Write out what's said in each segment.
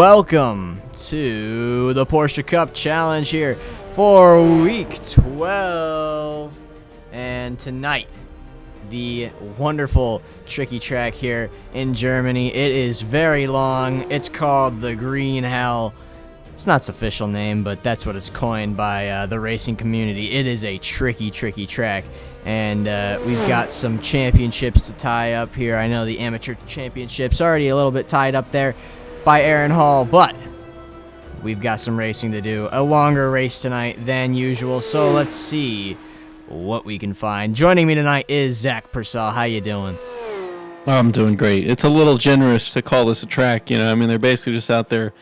welcome to the Porsche Cup Challenge here for week 12. And tonight, the wonderful tricky track here in Germany. It is very long. It's called the Green Hell. It's not its official name, but that's what it's coined by the racing community. It is a tricky track. And we've got some championships to tie up here. I know the amateur championship's already a little bit tied up there by Aaron Hall, but we've got some racing to do. A longer race tonight than usual, so let's see what we can find. Joining me tonight is Zach Purcell. How you doing? I'm doing great. It's a little generous to call this a track, you know. I mean, they're basically just out there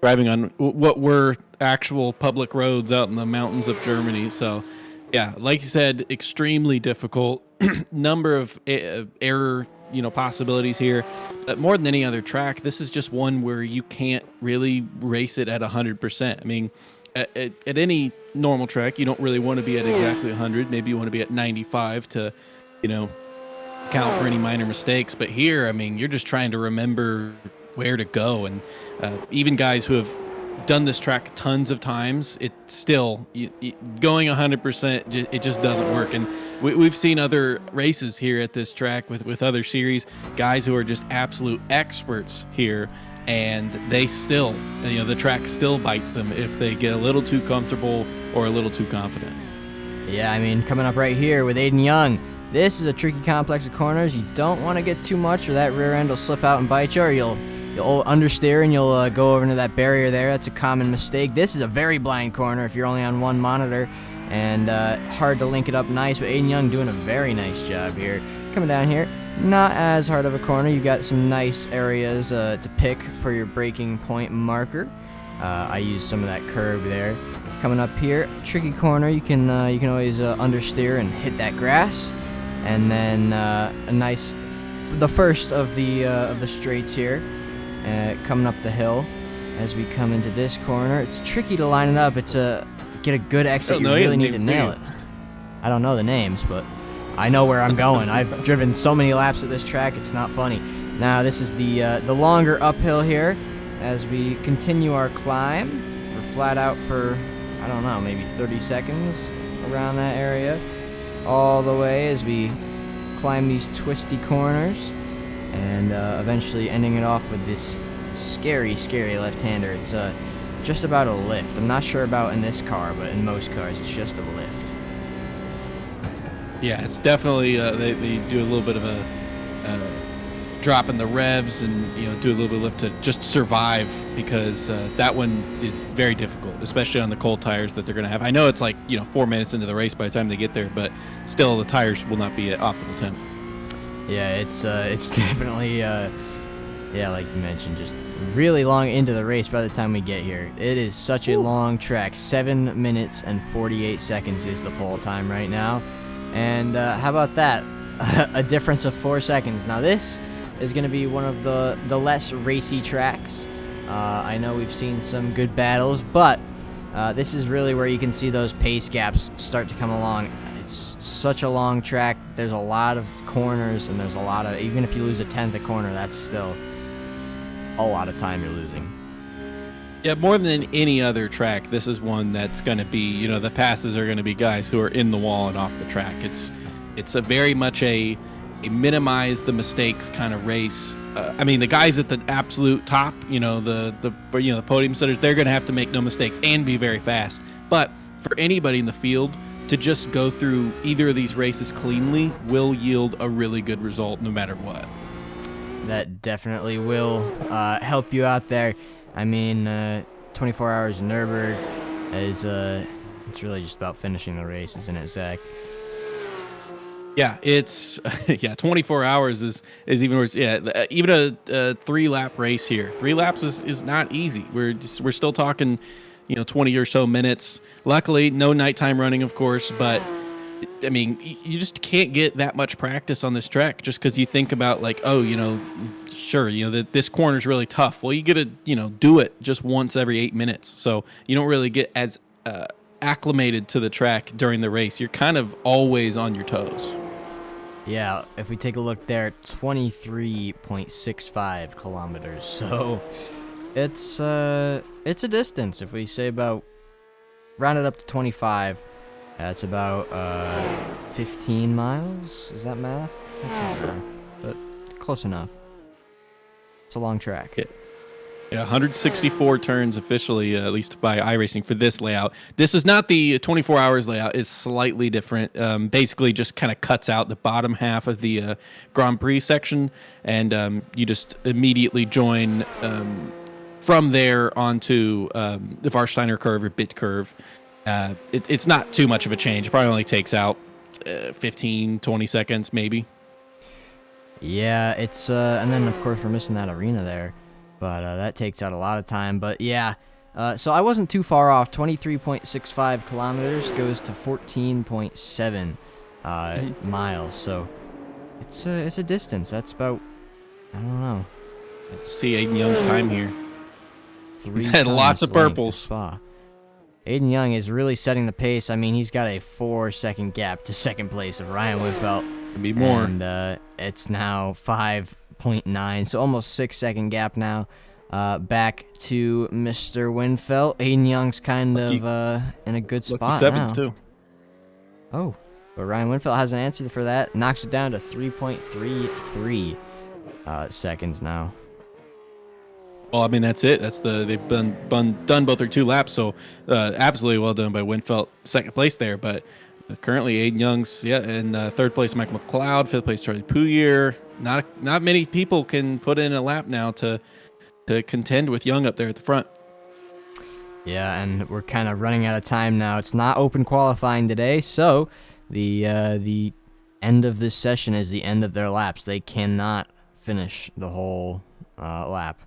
driving on what were actual public roads out in the mountains of Germany. So, yeah, like you said, extremely difficult. Number of error, possibilities here. But more than any other track, this is just one where you can't really race it at 100%. I mean, at any normal track, you don't really want to be at exactly 100. Maybe you want to be at 95 to, account for any minor mistakes. But here, I mean, you're just trying to remember where to go. And even guys who have done this track tons of times, it's still going 100%. It just doesn't work. And we've seen other races here at this track with other series, guys who are just absolute experts here. And they still, the track still bites them if they get a little too comfortable or a little too confident. Yeah, I mean, coming up right here with Aiden Young, this is a tricky complex of corners. You don't want to get too much or that rear end will slip out and bite you, or you'll understeer and you'll go over into that barrier there. That's a common mistake. This is a very blind corner if you're only on one monitor, and hard to link it up nice, but Aiden Young doing a very nice job here. Coming down here, not as hard of a corner. You've got some nice areas to pick for your braking point marker. I used some of that curve there. Coming up here, tricky corner. You can always understeer and hit that grass, and then a nice, the first of the straights here. Coming up the hill as we come into this corner. It's tricky to line it up. It's get a good exit. You really need to nail it. I don't know the names, but I know where I'm going. I've driven so many laps at this track, it's not funny. Now this is the longer uphill here as we continue our climb. We're flat out for, I don't know, maybe 30 seconds around that area. All the way as we climb these twisty corners and eventually ending it off with this scary left-hander. It's just about a lift. I'm not sure about in this car, but in most cars it's just a lift. Yeah, it's definitely they do a little bit of a drop in the revs and do a little bit of lift to just survive, because that one is very difficult, especially on the cold tires that they're going to have. I know it's like 4 minutes into the race by the time they get there, but still the tires will not be at optimal temp. Yeah, it's definitely like you mentioned, just really long into the race by the time we get here. It is such a long track. 7 minutes and 48 seconds is the pole time right now. And how about that? A difference of 4 seconds. Now this is going to be one of the less racy tracks. I know we've seen some good battles, but this is really where you can see those pace gaps start to come along. It's such a long track. There's a lot of corners, and there's a lot of, even if you lose a tenth a corner, that's still a lot of time you're losing. Yeah, more than any other track, this is one that's going to be, the passes are going to be guys who are in the wall and off the track. It's a very much a minimize the mistakes kind of race. I mean, the guys at the absolute top, the podium setters, they're going to have to make no mistakes and be very fast. But for anybody in the field to just go through either of these races cleanly will yield a really good result no matter what. That definitely will help you out there. I mean, 24 hours in Nürburgring is it's really just about finishing the race, isn't it, Zach? Yeah, it's 24 hours is even worse. Yeah, even a 3-lap race here. 3 laps is not easy. We're still talking, 20 or so minutes. Luckily, no nighttime running, of course, but I mean, you just can't get that much practice on this track just because you think about like, sure, that this corner is really tough. Well, you get to, do it just once every 8 minutes. So you don't really get as acclimated to the track during the race. You're kind of always on your toes. Yeah, if we take a look there, 23.65 kilometers. So It's a distance. If we say about round it up to 25, that's about 15 miles. Is that math? That's not math, but close enough. It's a long track. Yeah, 164 turns officially, at least by iRacing for this layout. This is not the 24 hours layout. It's slightly different. Basically, just kind of cuts out the bottom half of the Grand Prix section, and you just immediately join from there onto the Warsteiner curve or bit curve. It's not too much of a change. It probably only takes out 15, 20 seconds, maybe. Yeah, it's and then of course we're missing that arena there. But that takes out a lot of time. But yeah, so I wasn't too far off. 23.65 kilometers goes to 14.7 miles. So it's a distance. That's about, I don't know. Let's see Aiden Young's time here. He's had times lots of length purples. Spa. Aiden Young is really setting the pace. I mean, he's got a 4-second gap to second place of Ryan Winfeld. Could be more. And it's now 5.9, so almost 6-second gap now. Back to Mr. Winfeld. Aiden Young's kind of in a good spot Lucky sevens now. too. Oh, but Ryan Winfeld has an answer for that. Knocks it down to 3.33 seconds now. Well, I mean that's it. They've done both their 2 laps, so absolutely well done by Winfeld, second place there. But currently Aiden Young's in third place, Michael McLeod, fifth place Charlie Pouillier. Not many people can put in a lap now to contend with Young up there at the front. Yeah, and we're kind of running out of time now. It's not open qualifying today, so the end of this session is the end of their laps. They cannot finish the whole lap.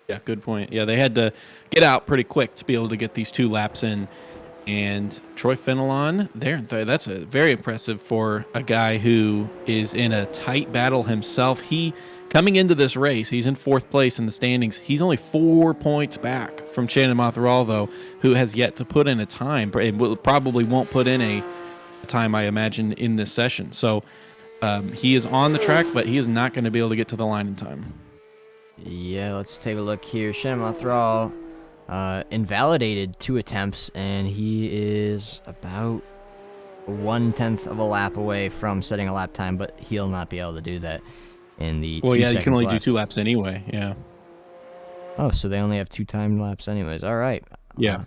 Yeah, good point. Yeah, they had to get out pretty quick to be able to get these 2 laps in. And Troy Fenelon, that's a very impressive for a guy who is in a tight battle himself. He, coming into this race, he's in 4th place in the standings. He's only 4 points back from Shannon Motheral, though, who has yet to put in a time. It probably won't put in a time, I imagine, in this session. So he is on the track, but he is not going to be able to get to the line in time. Yeah, let's take a look here. Shannon Motheral invalidated 2 attempts, and he is about 1/10 of a lap away from setting a lap time, but he'll not be able to do that in the 2 seconds yeah, you can only left. do 2 laps anyway, yeah. Oh, so they only have 2 timed laps anyways. All right. Yeah.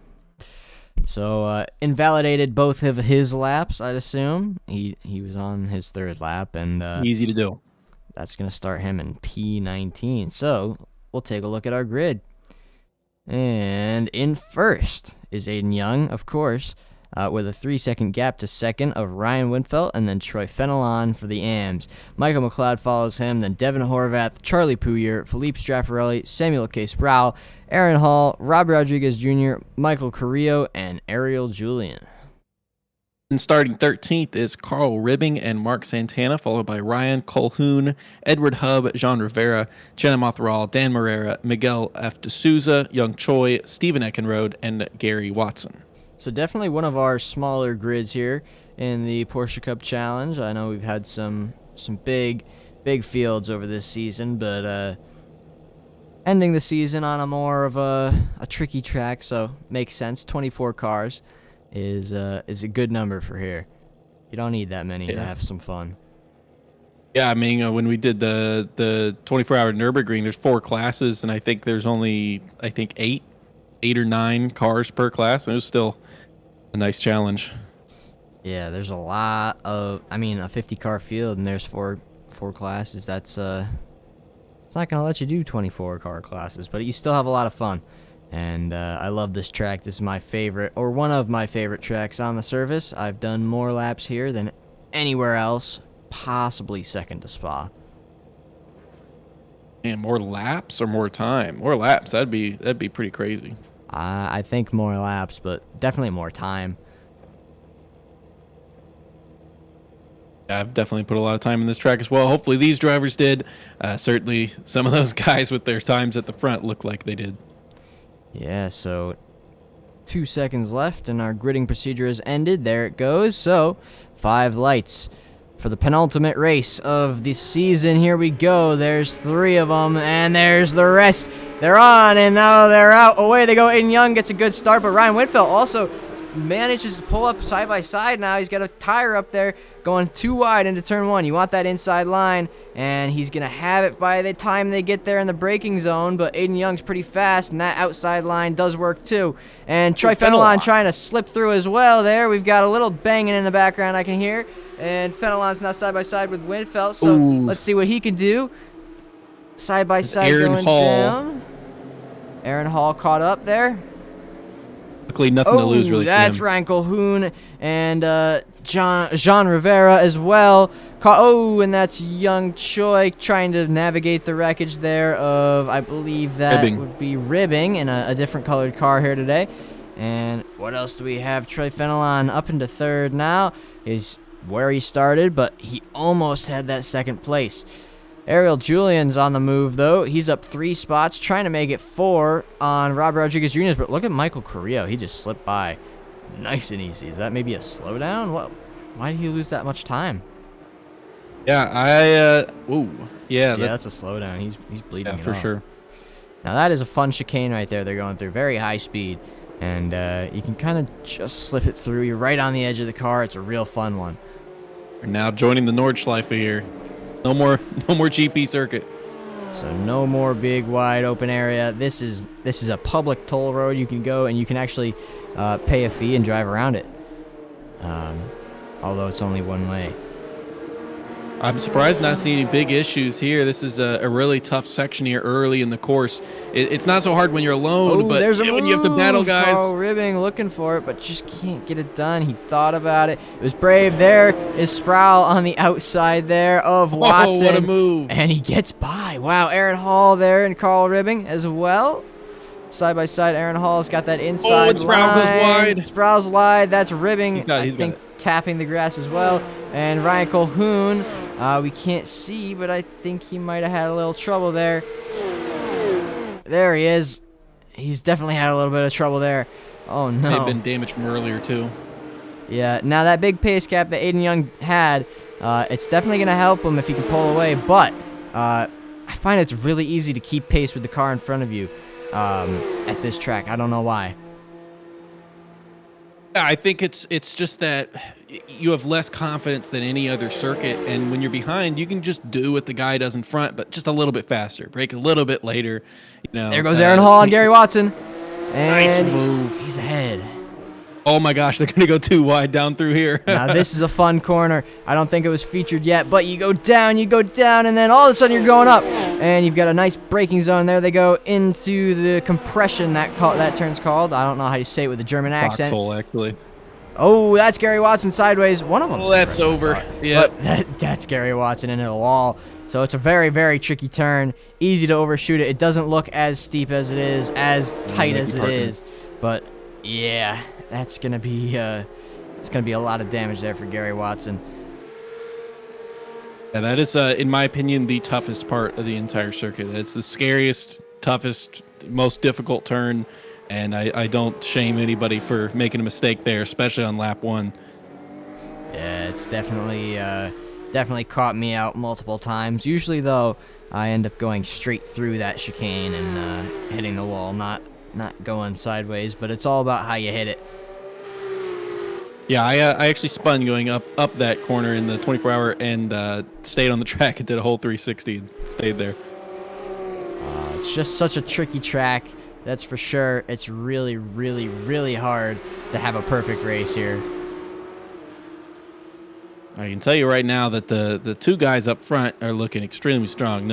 So invalidated both of his laps, I'd assume. He was on his 3rd lap, and Easy to do. that's going to start him in P19. So we'll take a look at our grid. And in first is Aiden Young, of course, with a 3-second gap to second of Ryan Winfeld, and then Troy Fenelon for the AMs. Michael McLeod follows him, then Devin Horvath, Charlie Pouillier, Philippe Straffarelli, Samuel K. Sproul, Aaron Hall, Rob Rodriguez Jr., Michael Carrillo, and Ariel Julian. And starting 13th is Carl Ribbing and Mark Santana, followed by Ryan Colhoun, Edward Hub, Jean Rivera, Jenna Motheral, Dan Morera, Miguel F. D'Souza, Young Choi, Stephen Eckenrode, and Gary Watson. So definitely one of our smaller grids here in the Porsche Cup Challenge. I know we've had some big fields over this season, but ending the season on a more of a tricky track, so makes sense. 24 cars is a good number for here. You don't need that many to have some fun. Yeah, I mean, when we did the 24-hour Nürburgring, there's 4 classes, and I think there's only, eight or 9 cars per class, and it was still a nice challenge. Yeah, there's a lot of, a 50-car field, and there's four classes. That's it's not gonna let you do 24-car classes, but you still have a lot of fun. And I love this track. This is my favorite, or one of my favorite tracks on the service. I've done more laps here than anywhere else, possibly second to Spa. And more laps or more time? More laps. That'd be pretty crazy. I think more laps, but definitely more time. I've definitely put a lot of time in this track as well. Hopefully these drivers did. Certainly some of those guys with their times at the front look like they did. Yeah, so 2 seconds left, and our gridding procedure has ended. There it goes. So 5 lights for the penultimate race of the season. Here we go. There's 3 of them, and there's the rest. They're on, and now they're out. Away they go. Aiden Young gets a good start, but Ryan Whitfield also manages to pull up side by side now. He's got a tire up there going too wide into turn 1. You want that inside line, and he's going to have it by the time they get there in the braking zone, but Aiden Young's pretty fast, and that outside line does work too. And Troy Fenelon trying to slip through as well there. We've got a little banging in the background I can hear, and Fenelon's now side by side with Winfeld, so let's see what he can do. Side by side going down. Aaron Hall caught up there. Luckily, nothing to lose, really. That's Ryan Colhoun and Jean Rivera as well. And that's Young Choi trying to navigate the wreckage there of, I believe that would be Ribbing in a different colored car here today. And what else do we have? Troy Fenelon up into 3rd now is where he started, but he almost had that 2nd place. Ariel Julian's on the move, though. He's up 3 spots, trying to make it 4 on Rob Rodriguez Jr. But look at Michael Carrillo. He just slipped by nice and easy. Is that maybe a slowdown? Why did he lose that much time? Yeah, yeah, that's a slowdown. He's bleeding it for off. sure. Now, that is a fun chicane right there they're going through. Very high speed. And you can kind of just slip it through. You're right on the edge of the car. It's a real fun one. We're now joining the Nordschleife here. No more GP circuit. So no more big wide open area. This is a public toll road. You can go and you can actually pay a fee and drive around it. Although it's only one way. I'm surprised not seeing any big issues here. This is a really tough section here early in the course. It's not so hard when you're alone, but when you have to battle guys. Carl Ribbing looking for it, but just can't get it done. He thought about it. It was brave. There is Sproul on the outside there of Watson. What a move. And he gets by. Wow, Aaron Hall there and Carl Ribbing as well. Side by side, Aaron Hall's got that inside and Sproul goes wide. Sproul's wide. That's Ribbing, I think, tapping the grass as well. And Ryan Colhoun, we can't see, but I think he might have had a little trouble there. There he is. He's definitely had a little bit of trouble there. Oh, no. They've been damaged from earlier, too. Yeah, now that big pace gap that Aiden Young had, it's definitely going to help him if he can pull away, but I find it's really easy to keep pace with the car in front of you at this track. I don't know why. Yeah, I think it's just that you have less confidence than any other circuit, and when you're behind, you can just do what the guy does in front, but just a little bit faster, brake a little bit later. There goes Aaron Hall and Gary Watson. And nice move. He's ahead. Oh my gosh, they're gonna go too wide down through here. Now this is a fun corner. I don't think it was featured yet, but you go down, and then all of a sudden you're going up, and you've got a nice braking zone. There they go into the compression. That turn's called. I don't know how you say it with a German accent. Foxhole, actually. Oh, that's Gary Watson sideways. One of them. Oh, that's over. Yeah. That's Gary Watson into the wall. So it's a very, very tricky turn. Easy to overshoot it. It doesn't look as steep as it is, as tight as it is, but yeah. That's gonna be it's gonna be a lot of damage there for Gary Watson. Yeah, that is, in my opinion, the toughest part of the entire circuit. It's the scariest, toughest, most difficult turn, and I don't shame anybody for making a mistake there, especially on lap 1. Yeah, it's definitely caught me out multiple times. Usually, though, I end up going straight through that chicane and hitting the wall, not going sideways. But it's all about how you hit it. Yeah, I actually spun going up that corner in the 24-hour and stayed on the track and did a whole 360 and stayed there. It's just such a tricky track, that's for sure. It's really, really, really hard to have a perfect race here. I can tell you right now that the 2 guys up front are looking extremely strong.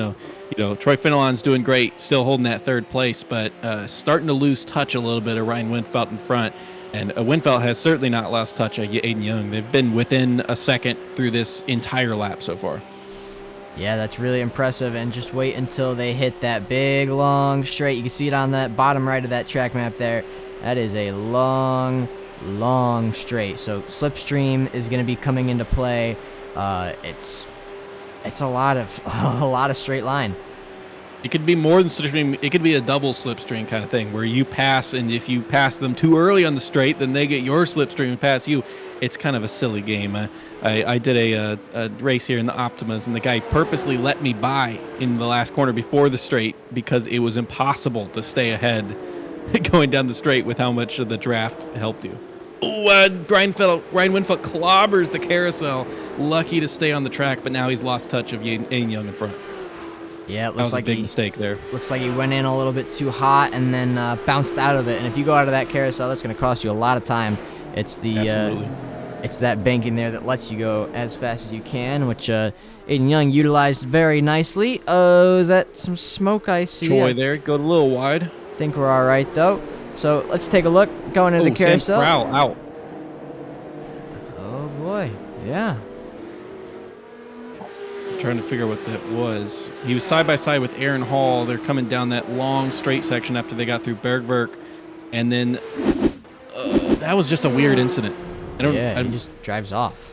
Troy Fenelon's doing great, still holding that 3rd place, but starting to lose touch a little bit of Ryan Winfeld in front. And Winfeld has certainly not lost touch of Aiden Young. They've been within a second through this entire lap so far. Yeah, that's really impressive. And just wait until they hit that big, long straight. You can see it on that bottom right of that track map there. That is a long, long straight. So slipstream is going to be coming into play. It's a lot of straight line. It could be more than slipstream. It could be a double slipstream kind of thing where you pass, and if you pass them too early on the straight, then they get your slipstream and pass you. it's kind of a silly game. I did a race here in the Optimas, and the guy purposely let me by in the last corner before the straight because it was impossible to stay ahead going down the straight with how much of the draft helped you. Oh, Ryan Winfeld clobbers the carousel. Lucky to stay on the track, but now he's lost touch of Aiden Young in front. Yeah, it That looks was like a big mistake there. Looks like he went in a little bit too hot and then bounced out of it. And if you go out of that carousel, that's going to cost you a lot of time. It's the it's that banking there that lets you go as fast as you can, which Aiden Young utilized very nicely. Oh, is that some smoke I see? Troy there, go a little wide. I think we're all right though. So let's take a look. Going into the carousel. Sam Sproul out. Oh boy, yeah. Trying to figure out what that was. He was side by side with Aaron Hall. They're coming down that long straight section after they got through Bergwerk, and then that was just a weird incident. He just drives off.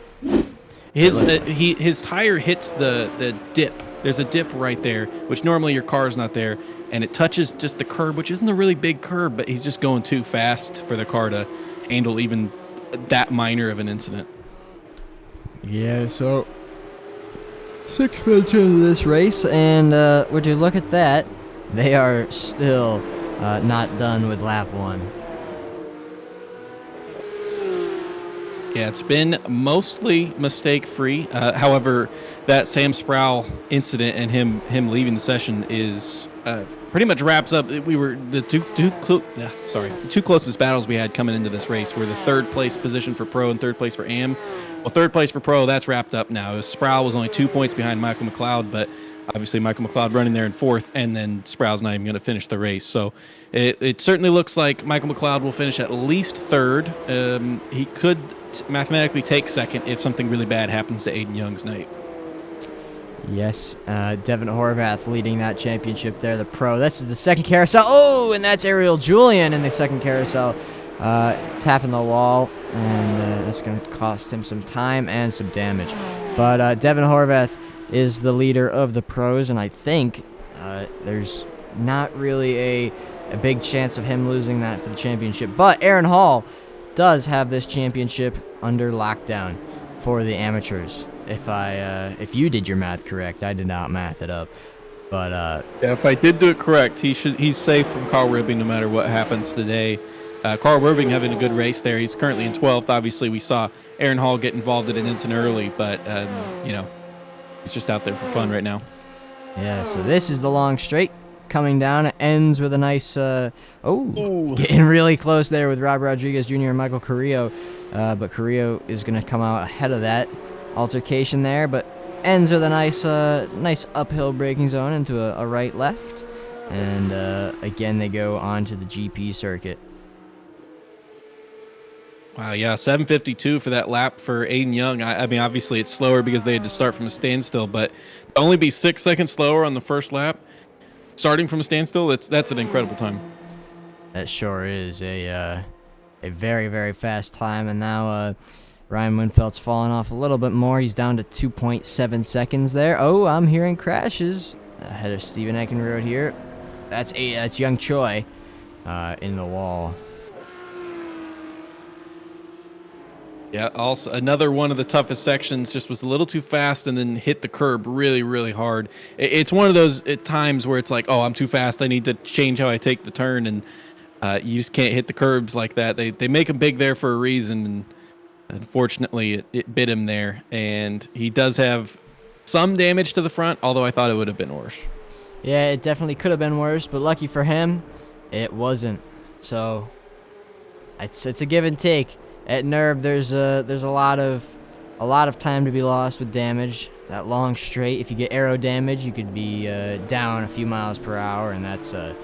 His tire hits the dip. There's a dip right there, which normally your car's not there, and it touches just the curb, which isn't a really big curb, but he's just going too fast for the car to handle even that minor of an incident. Yeah, so 6 minutes into this race, and would you look at that? They are still not done with lap 1. Yeah, it's been mostly mistake-free. However, that Sam Sproul incident and him leaving the session is pretty much wraps up. We were the two closest battles we had coming into this race were the third place position for Pro and third place for AM. Well, third place for Pro, that's wrapped up now. Sproul was only 2 points behind Michael McLeod, but obviously Michael McLeod running there in fourth, and then Sproul's not even going to finish the race. So it certainly looks like Michael McLeod will finish at least third. He could mathematically take second if something really bad happens to Aiden Young's night. Yes, Devin Horvath leading that championship there, the Pro. This is the second carousel. Oh, and that's Ariel Julian in the second carousel, tapping the wall, and that's going to cost him some time and some damage. But Devin Horvath is the leader of the Pros, and I think there's not really a big chance of him losing that for the championship. But Aaron Hall does have this championship under lockdown for the amateurs. If you did your math correct, I did not math it up. But yeah, if I did do it correct, he's safe from Carl Ribbing no matter what happens today. Carl Ribbing having a good race there. He's currently in 12th. Obviously, we saw Aaron Hall get involved in an incident early, but he's just out there for fun right now. Yeah, so this is the long straight coming down. It ends with a nice, getting really close there with Rob Rodriguez Jr. and Michael Carrillo. But Carrillo is going to come out ahead of that altercation there, but ends with a nice uphill braking zone into a right-left. And again, they go on to the GP circuit. Wow, yeah, 7:52 for that lap for Aiden Young. I mean, obviously it's slower because they had to start from a standstill, but to only be 6 seconds slower on the first lap, starting from a standstill, that's an incredible time. That sure is a very, very fast time, and now Ryan Winfeld's fallen off a little bit more. He's down to 2.7 seconds there. Oh, I'm hearing crashes ahead of Stephen Eckenrode here. That's Young Choi in the wall. Yeah, also another one of the toughest sections, just was a little too fast and then hit the curb really, really hard. It's one of those times where it's like, oh, I'm too fast. I need to change how I take the turn, and you just can't hit the curbs like that. They make them big there for a reason, and unfortunately it bit him there. And he does have some damage to the front, although I thought it would have been worse. Yeah, it definitely could have been worse, but lucky for him, it wasn't. So it's a give and take. At NERB, there's a lot of time to be lost with damage. That long straight, if you get aero damage, you could be down a few miles per hour, and that's a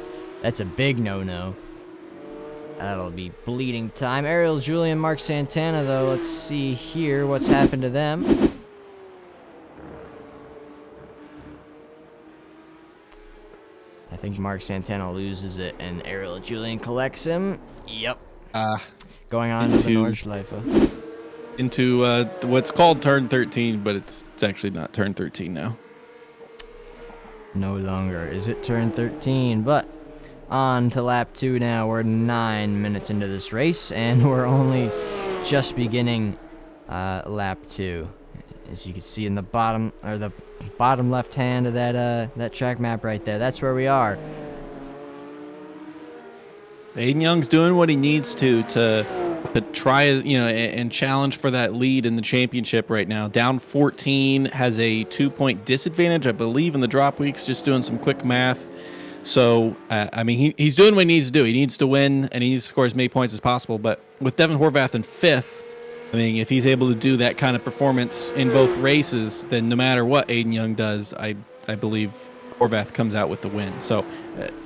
big no-no. That'll be bleeding time. Ariel Julian, Mark Santana, though, let's see here what's happened to them. I think Mark Santana loses it, and Ariel Julian collects him. Yep. Going on to the Nordschleife. Into what's called turn 13, but it's actually not turn 13 now. No longer is it turn 13, but on to lap 2 now. We're 9 minutes into this race, and we're only just beginning lap 2. As you can see in the bottom, or the bottom left hand of that track map right there, that's where we are. Aiden Young's doing what he needs to try, and challenge for that lead in the championship right now. Down 14, has a 2-point disadvantage, I believe, in the drop weeks. Just doing some quick math. So, I mean, he's doing what he needs to do. He needs to win, and he needs to score as many points as possible. But with Devin Horvath in 5th, I mean, if he's able to do that kind of performance in both races, then no matter what Aiden Young does, I believe Horvath comes out with the win. So,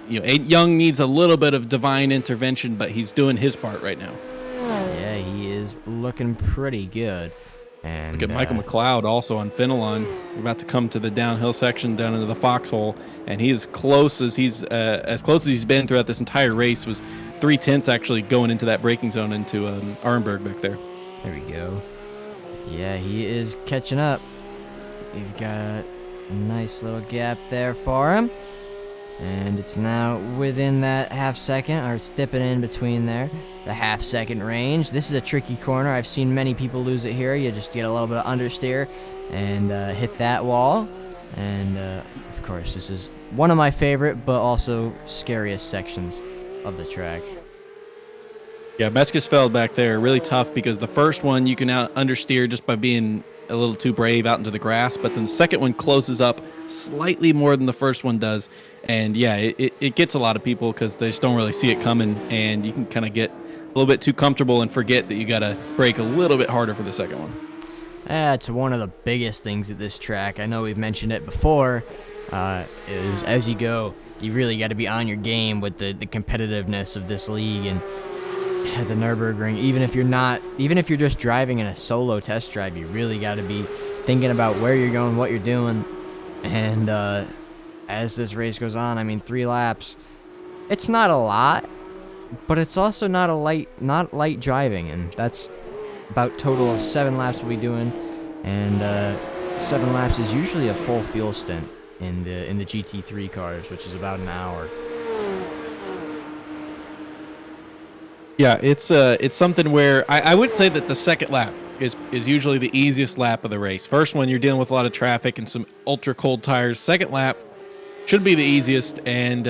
Aiden Young needs a little bit of divine intervention, but he's doing his part right now. Yeah, he is looking pretty good. And look at Michael McLeod also on Fenelon. We're about to come to the downhill section down into the foxhole, and he's as close as he's been throughout this entire race. Was 0.3 actually going into that braking zone into Arenberg back there. There we go. Yeah, he is catching up. You've got a nice little gap there for him. And it's now within that half second, or it's dipping in between there, the half second range. This is a tricky corner. I've seen many people lose it here. You just get a little bit of understeer and hit that wall. And of course, this is one of my favorite, but also scariest sections of the track. Yeah, Meskisfeld back there, really tough because the first one you can understeer just by being a little too brave out into the grass, but then the second one closes up slightly more than the first one does. And yeah, it gets a lot of people because they just don't really see it coming, and you can kind of get a little bit too comfortable and forget that you got to brake a little bit harder for the second one. It's one of the biggest things at this track. I know we've mentioned it before, is as you go, you really got to be on your game with the competitiveness of this league. And at the Nürburgring, even if you're just driving in a solo test drive, you really got to be thinking about where you're going, what you're doing. And as this race goes on, I mean, 3 laps, it's not a lot, but it's also not light driving, and that's about total of 7 laps we'll be doing. And 7 laps is usually a full fuel stint in the GT3 cars, which is about an hour. Yeah, it's something where I would say that the second lap is usually the easiest lap of the race. First one, you're dealing with a lot of traffic and some ultra cold tires. Second lap should be the easiest, and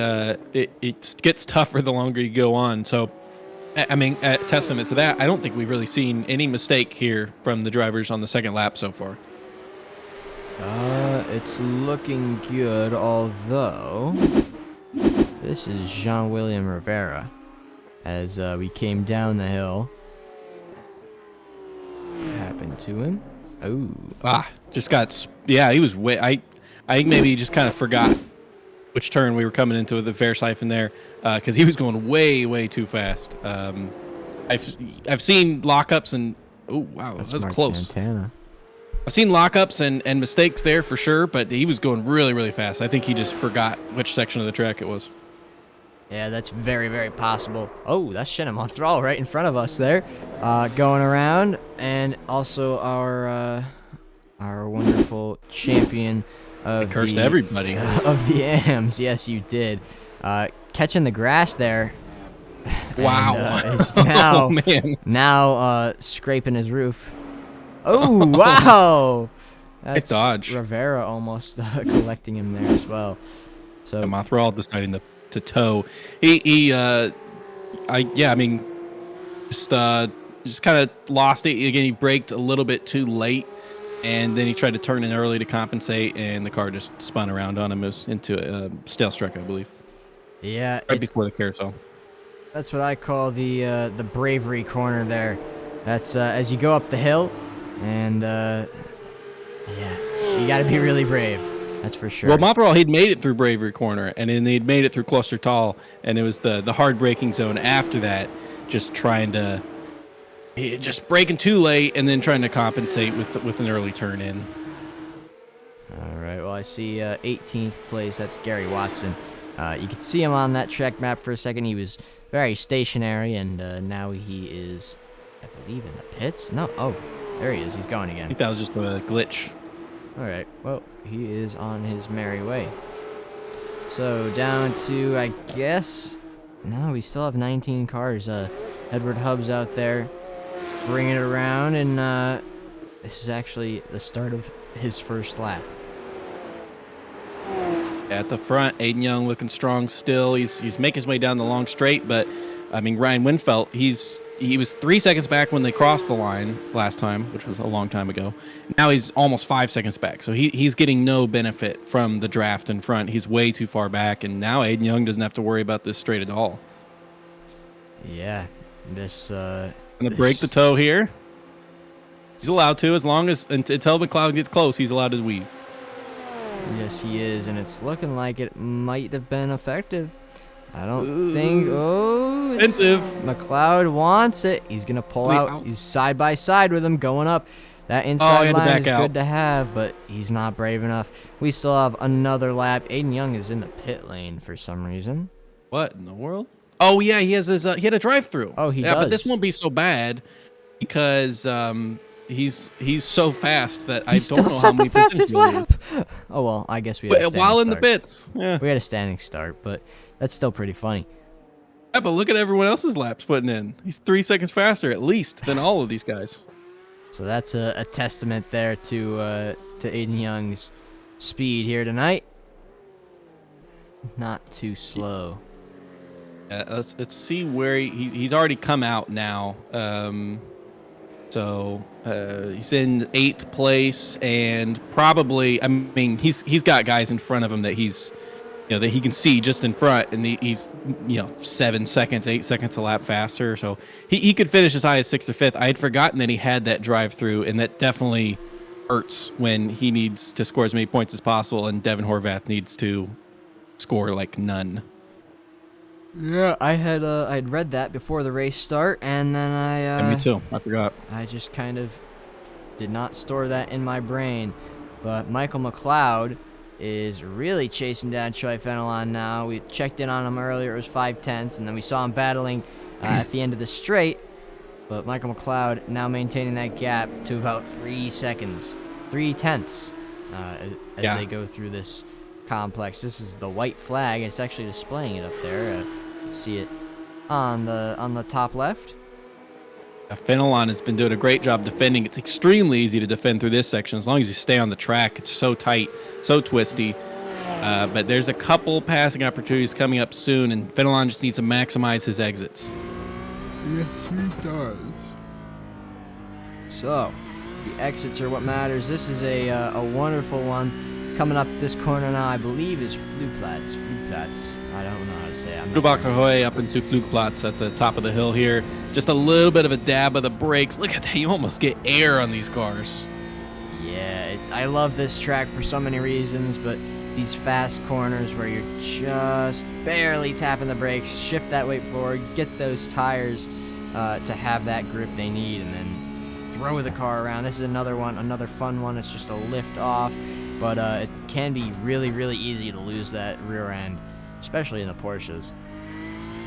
it gets tougher the longer you go on. So, I mean, at testament to that, I don't think we've really seen any mistake here from the drivers on the second lap so far. It's looking good, although this is Jean-William Rivera. As we came down the hill, what happened to him? Oh, just got. Yeah, he was way. I think maybe he just kind of forgot which turn we were coming into with the fair siphon there, because he was going way too fast. I've seen lockups and that was close. Santana. I've seen lockups and mistakes there for sure, but he was going really fast. I think he just forgot which section of the track it was. Yeah, that's very, very possible. Oh, that's Shannon Monthrall right in front of us there, going around, and also our wonderful champion of cursed everybody of the AMs. Yes, you did. Catching the grass there. Wow. And, is now, oh man. Now scraping his roof. Oh wow. That's dodge. Rivera almost collecting him there as well. So Monthrall deciding to tow. I mean, just kind of lost it again. He braked a little bit too late, and then he tried to turn in early to compensate, and the car just spun around on him. It was into a stale struck, I believe. Yeah, right before the carousel. That's what I call the bravery corner there. That's as you go up the hill, and yeah, you got to be really brave. That's for sure. Well, Monthrall, he'd made it through Bravery Corner, and then he'd made it through Cluster Tall, and it was the hard braking zone after that, just braking too late and then trying to compensate with an early turn in. All right, well, I see 18th place. That's Gary Watson. You could see him on that track map for a second. He was very stationary, and now he is, I believe, in the pits? No, there he is. He's going again. I think that was just a glitch. All right, well, he is on his merry way. So down to, I guess, no, we still have 19 cars. Edward Hubbs out there bringing it around, and this is actually the start of his first lap. At the front, Aiden Young looking strong still. He's making his way down the long straight, but I mean Ryan Winfelt, he was 3 seconds back when they crossed the line last time, which was a long time ago. Now he's almost 5 seconds back, so he's getting no benefit from the draft in front. He's way too far back, and now Aiden Young doesn't have to worry about this straight at all. Yeah, this Gonna break the toe here. He's allowed to, as long as until McLeod gets close, he's allowed to weave. Yes, he is, and it's looking like it might have been effective. I don't think. Oh, it's McLeod wants it. He's gonna pull out. He's side by side with him, going up. That inside line is good to have, but he's not brave enough. We still have another lap. Aiden Young is in the pit lane for some reason. What in the world? Oh yeah, he has his. He had a drive-through. Oh, he does. But this won't be so bad because he's so fast that I don't know how many the fastest lap. Oh well, I guess we had a standing while in start. the pits. Yeah, we had a standing start, but that's still pretty funny. Yeah, but look at everyone else's laps putting in. He's 3 seconds faster at least than all of these guys. So that's a testament there to Aiden Young's speed here tonight. Not too slow. Let's see where he's already come out now. So he's in 8th place, and probably, I mean, he's got guys in front of him that that he can see just in front, and he's 7 seconds, 8 seconds a lap faster. So he could finish as high as 6th or 5th. I had forgotten that he had that drive through, and that definitely hurts when he needs to score as many points as possible, and Devin Horvath needs to score like none. Yeah, I'd read that before the race start, and then yeah, me too. I forgot. I just kind of did not store that in my brain. But Michael McLeod is really chasing down Troy Fenelon now. We checked in on him earlier; it was 5/10, and then we saw him battling at the end of the straight. But Michael McLeod now maintaining that gap to about 3 seconds, 3/10, as they go through this complex. This is the white flag. It's actually displaying it up there. See it on the top left. Fenelon has been doing a great job defending. It's extremely easy to defend through this section as long as you stay on the track. It's so tight, so twisty. But there's a couple passing opportunities coming up soon, and Fenelon just needs to maximize his exits. Yes, he does. So, the exits are what matters. This is a wonderful one. Coming up this corner now, I believe, is Flugplatz. I don't know how to say it. Flugbacher up into Flugplatz at the top of the hill here. Just a little bit of a dab of the brakes. Look at that. You almost get air on these cars. Yeah, I love this track for so many reasons, but these fast corners where you're just barely tapping the brakes, shift that weight forward, get those tires to have that grip they need, and then throw the car around. This is another one, another fun one. It's just a lift off. But it can be really, really easy to lose that rear end, especially in the Porsches.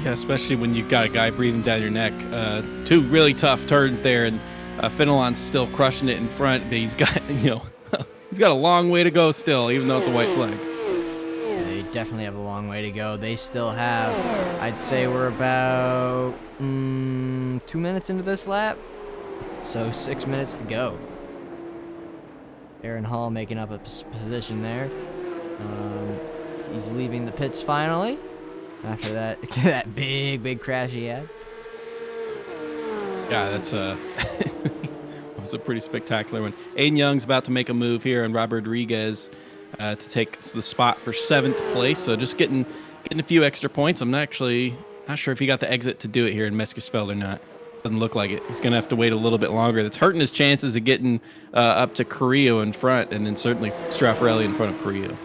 Yeah, especially when you've got a guy breathing down your neck. 2 really tough turns there, and Fenelon's still crushing it in front, but he's got, he's got a long way to go still, even though it's a white flag. Yeah, they definitely have a long way to go. They still have, I'd say we're about 2 minutes into this lap, so 6 minutes to go. Aaron Hall making up a position there. He's leaving the pits finally after that big crash he had. Yeah, that's that was a pretty spectacular one. Aiden Young's about to make a move here on Rob Rodriguez to take the spot for 7th place. So just getting a few extra points. I'm not sure if he got the exit to do it here in Meskisfeld or not. Doesn't look like it. He's going to have to wait a little bit longer. That's hurting his chances of getting up to Carrillo in front, and then certainly Straffarelli in front of Carrillo.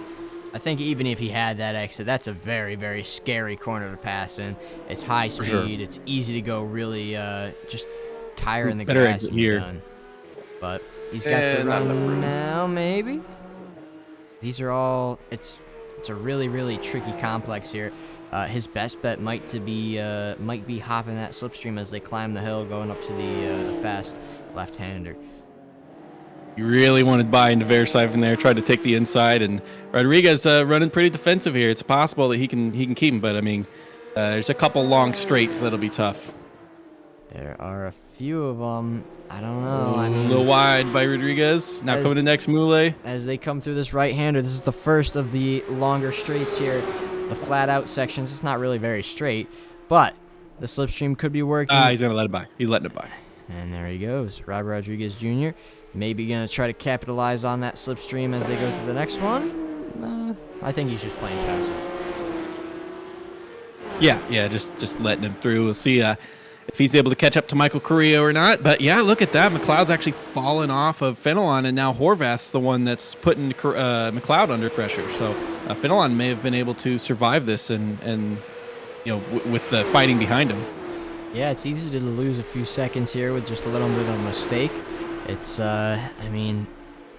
I think even if he had that exit, that's a very, very scary corner to pass in. It's high speed. Sure. It's easy to go really just tire in the Better grass exit and here. done. But he's got the run now, maybe? These are all... It's a really, really tricky complex here. His best bet might be hopping that slipstream as they climb the hill, going up to the fast left-hander. You really wanted by into Versailles there, tried to take the inside, and Rodriguez running pretty defensive here. It's possible that he can keep him, but I mean, there's a couple long straights that'll be tough. There are a few of them. I don't know. I A mean, little wide by Rodriguez. Now coming to next Moulet. as they come through this right-hander, this is the first of the longer straights here. The flat-out sections. It's not really very straight, but the slipstream could be working. He's going to let it by. He's letting it by. And there he goes. Robert Rodriguez Jr. maybe going to try to capitalize on that slipstream as they go to the next one. I think he's just playing passive. Yeah, just letting him through. We'll see if he's able to catch up to Michael Carrillo or not. But yeah, look at that. McLeod's actually fallen off of Fenelon, and now Horvath's the one that's putting McLeod under pressure. So Fenelon may have been able to survive this, and with the fighting behind him. Yeah, it's easy to lose a few seconds here with just a little bit of a mistake. It's, I mean,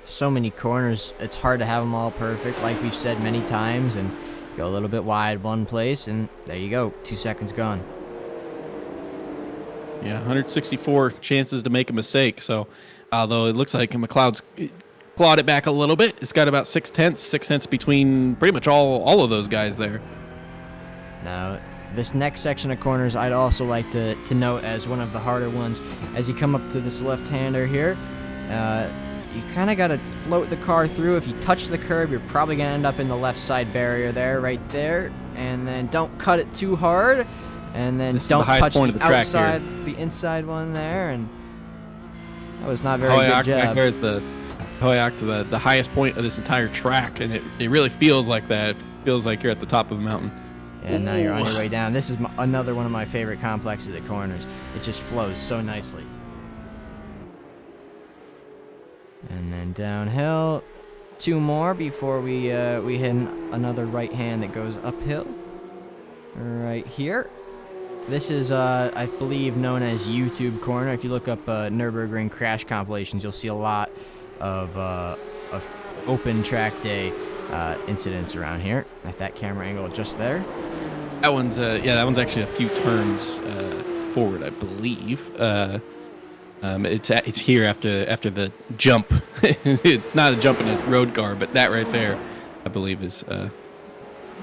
so many corners. It's hard to have them all perfect, like we've said many times, and go a little bit wide one place, and there you go. 2 seconds gone. Yeah, 164 chances to make a mistake. So, although it looks like McLeod's clawed it back a little bit, it's got about 6 tenths between pretty much all of those guys there. Now, this next section of corners I'd also like to note as one of the harder ones. As you come up to this left-hander here, you kind of got to float the car through. If you touch the curb, you're probably going to end up in the left side barrier there, right there. And then don't cut it too hard. And then don't touch the outside, the inside one there. And that was not very good job. There's the Hoyak to the highest point of this entire track, and it really feels like that. It feels like you're at the top of a mountain. And now you're on your way down. This is another one of my favorite complexes at corners. It just flows so nicely. And then downhill, 2 more before we hit another right hand that goes uphill. Right here. This is, I believe, known as YouTube corner. If you look up Nürburgring crash compilations, you'll see a lot of open track day incidents around here at that camera angle just there. That one's that one's actually a few turns forward, I believe. It's here after the jump. Not a jump in a road car, but that right there, I believe, is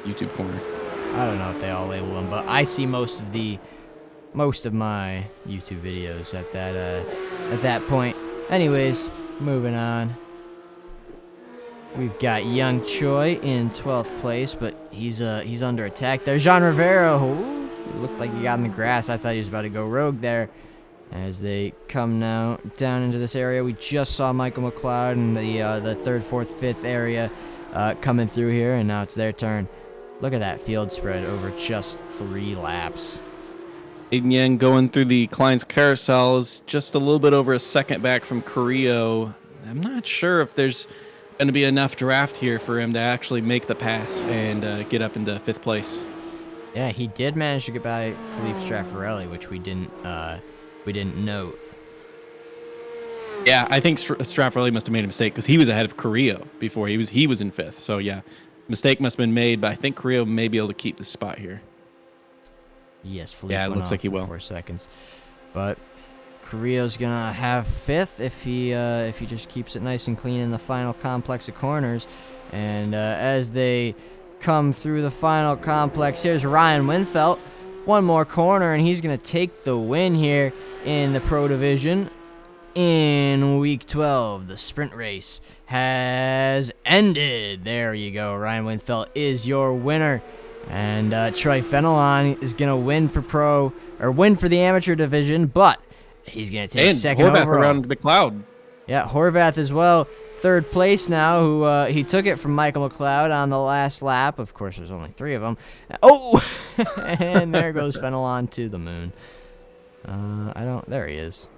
YouTube corner. I don't know what they all label them, but I see most of my YouTube videos at that point. Anyways, moving on. We've got Young Choi in 12th place, but he's under attack there. Jean Rivera, who looked like he got in the grass. I thought he was about to go rogue there. As they come now down into this area, we just saw Michael McLeod in the 3rd, 4th, 5th area coming through here, and now it's their turn. Look at that field spread over just 3 laps. Aiden Yang going through the Klein's carousel is just a little bit over a second back from Carrillo. I'm not sure if there's going to be enough draft here for him to actually make the pass and get up into 5th place. Yeah, he did manage to get by Felipe Straffarelli, which we didn't note. Yeah, I think Straffarelli must have made a mistake because he was ahead of Carrillo before he was in 5th. So yeah, mistake must have been made, but I think Carrillo may be able to keep the spot here. Yes, Felipe yeah, it went looks off like he for will. 4 seconds, but Carrillo's gonna have 5th if he just keeps it nice and clean in the final complex of corners. And as they come through the final complex, here's Ryan Winfelt. One more corner, and he's gonna take the win here in the Pro Division. In week 12, the sprint race has ended. There you go. Ryan Winfelt is your winner. And Troy Fenelon is going to win for the amateur division, but he's going to take second Horvath overall. Around McLeod. Yeah, Horvath as well. 3rd place now, who he took it from Michael McLeod on the last lap. Of course, there's only 3 of them. Oh! And there goes Fenelon to the moon. There he is.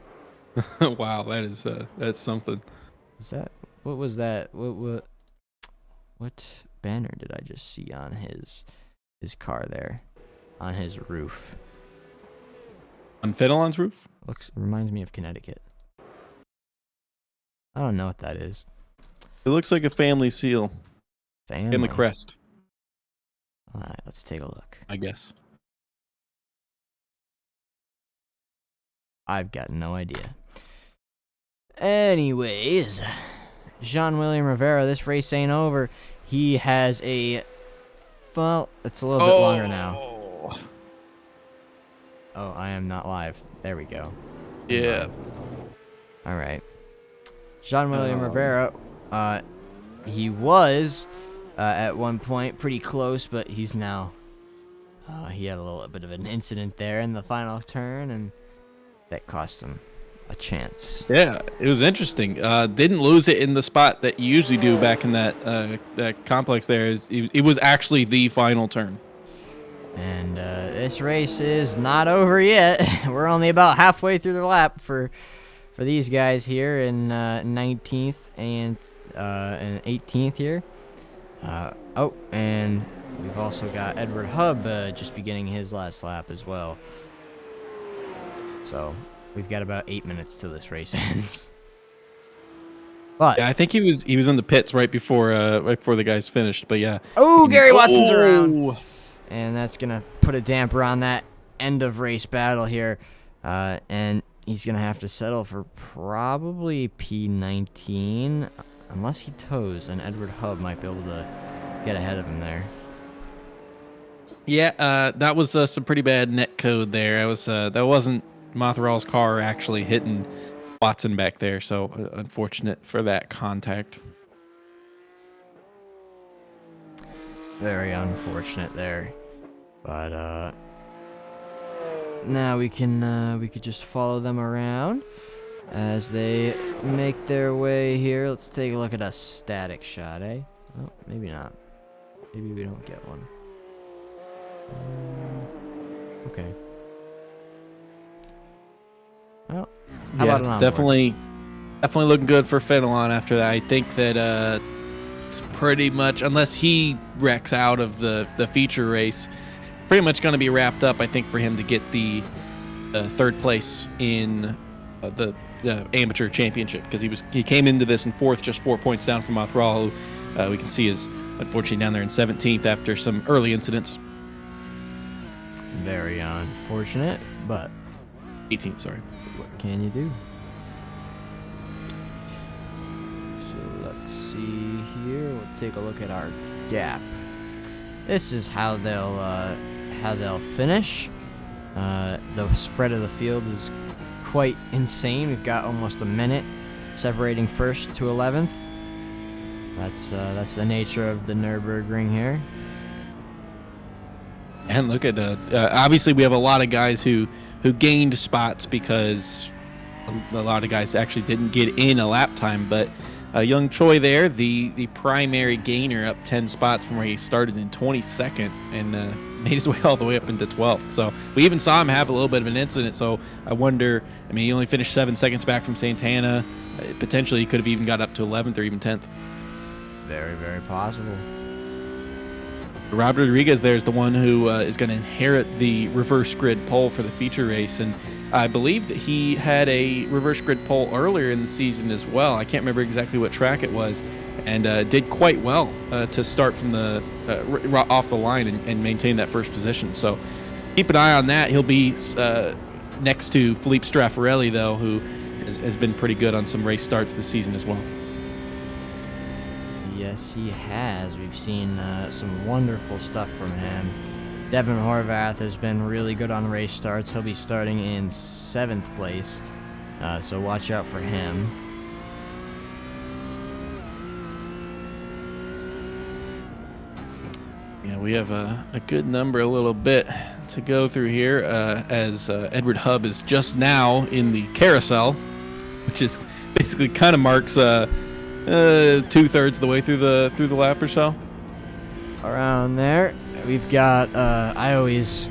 Wow, that's something. What was that? What banner did I just see on his car there, on his roof? On Fenelon's roof? Reminds me of Connecticut. I don't know what that is. It looks like a family seal. Family crest. All right, let's take a look. I guess. I've got no idea. Anyways, Jean-William Rivera, this race ain't over. He has well, it's a little bit longer now. Oh, I am not live. There we go. Yeah. All right. Jean-William Rivera, he was at one point pretty close, but he's now, he had a little bit of an incident there in the final turn, and that cost him a chance. Yeah, it was interesting. Didn't lose it in the spot that you usually do back in that complex there. It was actually the final turn. And this race is not over yet. We're only about halfway through the lap for these guys here in 19th and 18th here. Oh, and we've also got Edward Hubb just beginning his last lap as well. So we've got about 8 minutes till this race ends. But Yeah, I think he was in the pits right before the guys finished. But yeah. Oh, Gary Watson's around. And that's going to put a damper on that end of race battle here. And he's going to have to settle for probably P19. Unless he tows, and Edward Hubb might be able to get ahead of him there. Yeah, that was some pretty bad net code there. That wasn't Motherall's car actually hitting Watson back there. So unfortunate for that contact. Very unfortunate there, but now we could just follow them around as they make their way here. Let's take a look at a static shot, eh? Oh, maybe not. Maybe we don't get one. Okay. Well, how about an onboard? Definitely looking good for Fenelon after that. I think that it's pretty much, unless he wrecks out of the feature race, pretty much going to be wrapped up, I think, for him to get the third place in the amateur championship, because he came into this in fourth, just 4 points down from Mothral, who we can see is unfortunately down there in 17th after some early incidents. Very unfortunate, but 18th, sorry. What can you do? So let's see here. We'll take a look at our gap. This is how they'll finish. The spread of the field is quite insane. We've got almost a minute separating first to 11th. That's the nature of the Nürburgring here. And look at obviously we have a lot of guys who gained spots because a lot of guys actually didn't get in a lap time, but young Choi there, the primary gainer, up 10 spots from where he started in 22nd and made his way all the way up into 12th. So we even saw him have a little bit of an incident. So I wonder, I mean, he only finished 7 seconds back from Santana. Potentially he could have even got up to 11th or even 10th. Very, very possible. Rob Rodriguez there is the one who is going to inherit the reverse grid pole for the feature race, and I believe that he had a reverse grid pole earlier in the season as well. I can't remember exactly what track it was, and did quite well to start from the off the line and maintain that first position. So keep an eye on that. He'll be next to Philippe Straffarelli, though, who has been pretty good on some race starts this season as well. Yes, he has. We've seen some wonderful stuff from him. Devin Horvath has been really good on race starts. He'll be starting in 7th place, so watch out for him. Yeah, we have a good number, a little bit to go through here, as Edward Hubb is just now in the carousel, which is basically kind of marks 2/3 the way through the lap or so. Around there, we've got. I always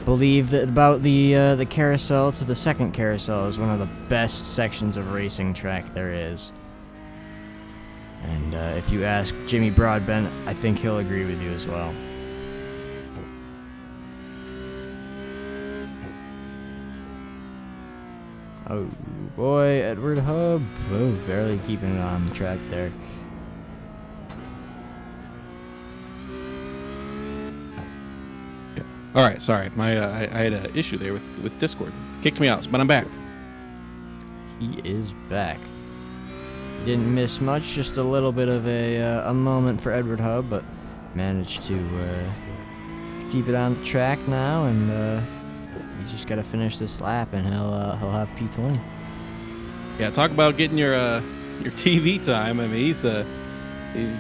believe that about the carousel to the second carousel is one of the best sections of racing track there is. And if you ask Jimmy Broadbent, I think he'll agree with you as well. Oh boy, Edward Hubb. Oh, barely keeping it on the track there. All right, sorry, I had an issue there with Discord. Kicked me out, but I'm back. He is back. Didn't miss much, just a little bit of a moment for Edward Hubb, but managed to keep it on the track now, and He's just got to finish this lap, and he'll have P20. Yeah, talk about getting your TV time. I mean, he's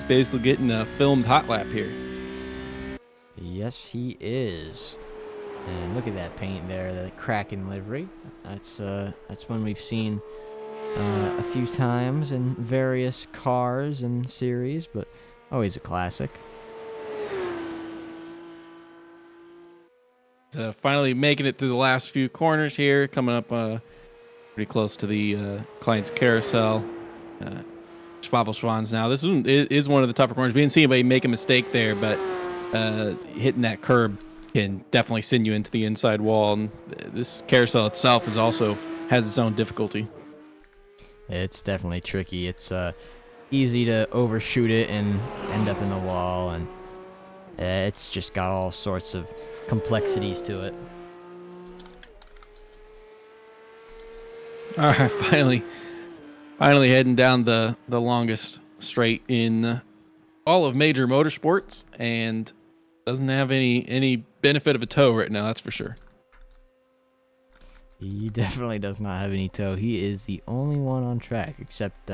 basically getting a filmed hot lap here. Yes, he is. And look at that paint there, the Kraken livery. That's one we've seen a few times in various cars and series, but always a classic. Finally making it through the last few corners here, coming up pretty close to the client's carousel. Schwabelschwans now. This one is one of the tougher corners. We didn't see anybody make a mistake there, but hitting that curb can definitely send you into the inside wall. And this carousel itself has its own difficulty. It's definitely tricky. It's easy to overshoot it and end up in the wall, and it's just got all sorts of complexities to it. All right, finally heading down the longest straight in all of major motorsports, and doesn't have any benefit of a tow right now, that's for sure. He definitely does not have any tow. He is the only one on track, except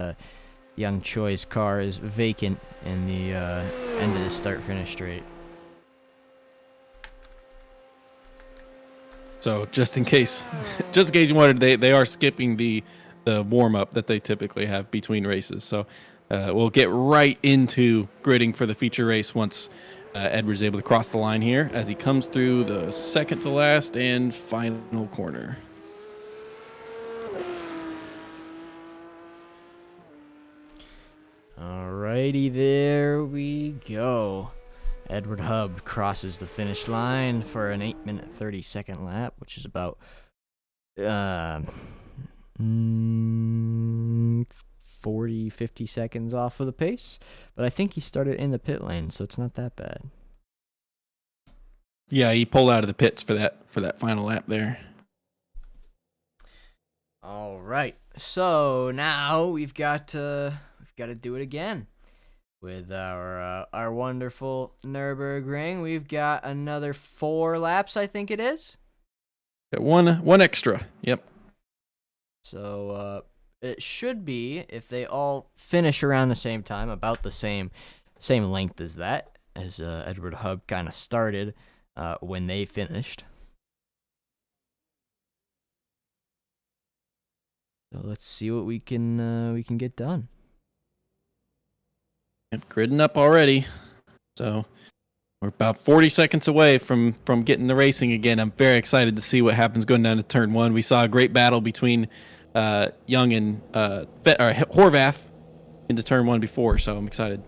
Young Choi's car is vacant in the end of the start-finish straight. So just in case you wanted, they are skipping the warm-up that they typically have between races. So we'll get right into gridding for the feature race once Edward's able to cross the line here as he comes through the second to last and final corner. Alrighty, there we go. Edward Hub crosses the finish line for an 8-minute 30-second lap, which is about 40, 50 seconds off of the pace. But I think he started in the pit lane, so it's not that bad. Yeah, he pulled out of the pits for that final lap there. All right, so now we've got to do it again. With our wonderful Nürburgring, we've got another 4 laps, I think it is. Got one extra. Yep. So it should be, if they all finish around the same time, about the same length as that, as Edward Hub kind of started when they finished. So let's see what we can get done. Gridding up already, so we're about 40 seconds away from getting the racing again. I'm very excited to see what happens going down to turn 1. We saw a great battle between Young and Horvath into turn 1 before, so I'm excited.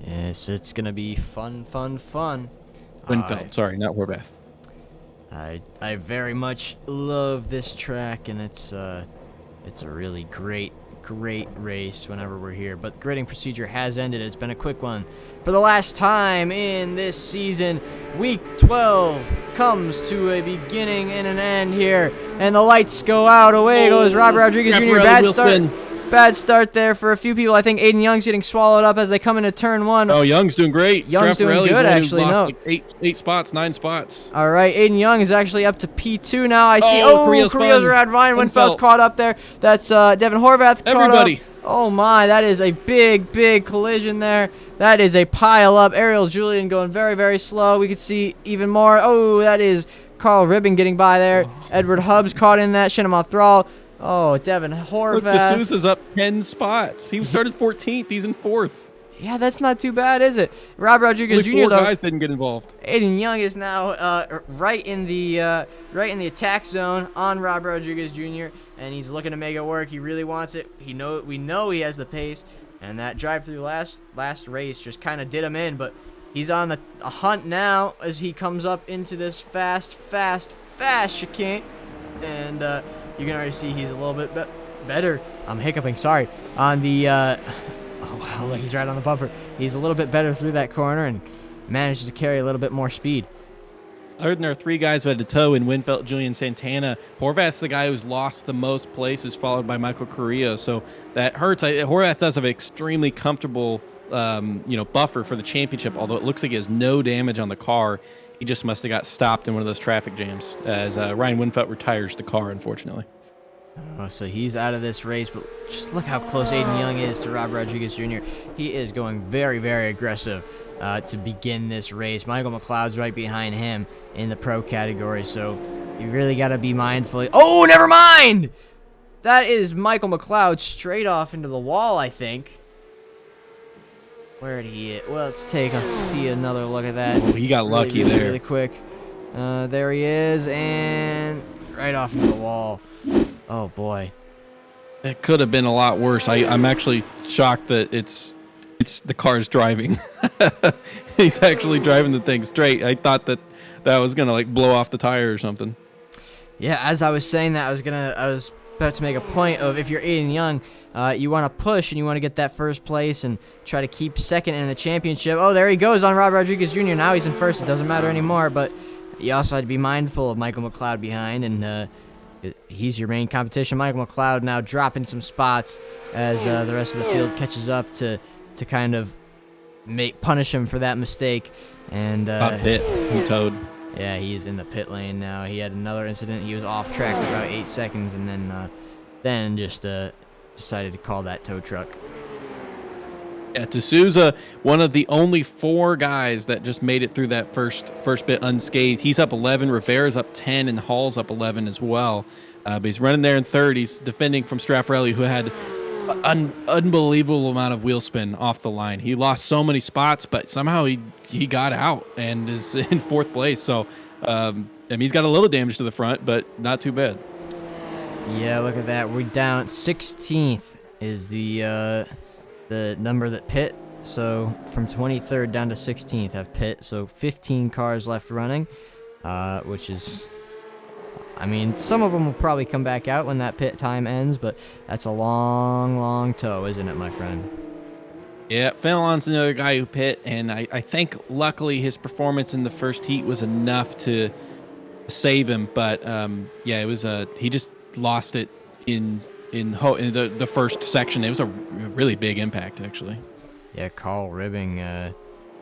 Yes, it's gonna be fun. Winfeld, sorry, not Horvath. I very much love this track, and it's a really great race whenever we're here, but the gridding procedure has ended. It's been a quick one. For the last time in this season, week 12 comes to a beginning and an end here, and the lights go out. Away goes Robert Rodriguez Jr. Bad start there for a few people. I think Aiden Young's getting swallowed up as they come into turn 1. Oh, Young's doing great. Young's doing good, actually. Lost like 9 spots. All right, Aiden Young is actually up to P2 now. I see. Carrillo's Rad Ryan. Winfeld's caught up there. That's Devin Horvath caught up. Oh my, that is a big collision there. That is a pile up. Ariel Julian going very, very slow. We could see even more. Oh, that is Carl Ribbon getting by there. Edward Hubbs caught in that. Shinema Thrall. Oh, Devin Horvath. Look, D'Souza's up 10 spots. He started 14th. He's in 4th. Yeah, that's not too bad, is it? Rob Rodriguez Jr. Only 4 guys didn't get involved. Aiden Young is now right in the attack zone on Rob Rodriguez Jr. and he's looking to make it work. He really wants it. We know he has the pace, and that drive-through last race just kind of did him in. But he's on a hunt now as he comes up into this fast chicane, and you can already see he's a little bit better. I'm hiccuping. Sorry. On the oh wow, look, he's right on the bumper. He's a little bit better through that corner and manages to carry a little bit more speed. Other than there are 3 guys who had to tow in Winfeld, Julian, Santana. Horvath's the guy who's lost the most places, followed by Michael Carrillo. So that hurts. Horvath does have an extremely comfortable, buffer for the championship. Although it looks like he has no damage on the car He just must have got stopped in one of those traffic jams as Ryan Winfelt retires the car, unfortunately. Oh, so he's out of this race, but just look how close Aiden Young is to Rob Rodriguez Jr. He is going very, very aggressive to begin this race. Michael McLeod's right behind him in the pro category, so you really got to be mindful. Oh, never mind! That is Michael McLeod straight off into the wall, I think. Where did he hit? Well, let's see another look at that. Oh, he got lucky there. Really quick. There he is, and right off into the wall. Oh, boy. It could have been a lot worse. I'm actually shocked that it's the car's driving. He's actually driving the thing straight. I thought that was gonna like blow off the tire or something. Yeah, as I was saying that, I was about to make a point of, if you're Aiden Young, you want to push and you want to get that first place and try to keep second in the championship. Oh, there he goes on Rob Rodriguez Jr. Now he's in first. It doesn't matter anymore, but you also had to be mindful of Michael McLeod behind, and he's your main competition. Michael McLeod now dropping some spots as the rest of the field catches up to kind of punish him for that mistake. And Pit, he towed. Yeah, he's in the pit lane now. He had another incident. He was off track for about 8 seconds, and then just decided to call that tow truck. Yeah, D'Souza, one of the only 4 guys that just made it through that first bit unscathed. He's up 11, Rivera's up 10, and Hall's up 11 as well. But he's running there in third. He's defending from Straffarelli, who had an unbelievable amount of wheel spin off the line. He lost so many spots, but somehow he got out and is in 4th place. So he's got a little damage to the front, but not too bad. Yeah, look at that. We're down 16th is the number that pit. So from 23rd down to 16th have pit. So 15 cars left running, which is, I mean, some of them will probably come back out when that pit time ends, but that's a long, long tow, isn't it, my friend? Yeah, Fenelon's another guy who pit, and I think luckily his performance in the first heat was enough to save him. But yeah, it was he just lost it in the first section. It was a really big impact, actually. Yeah, Carl Ribbing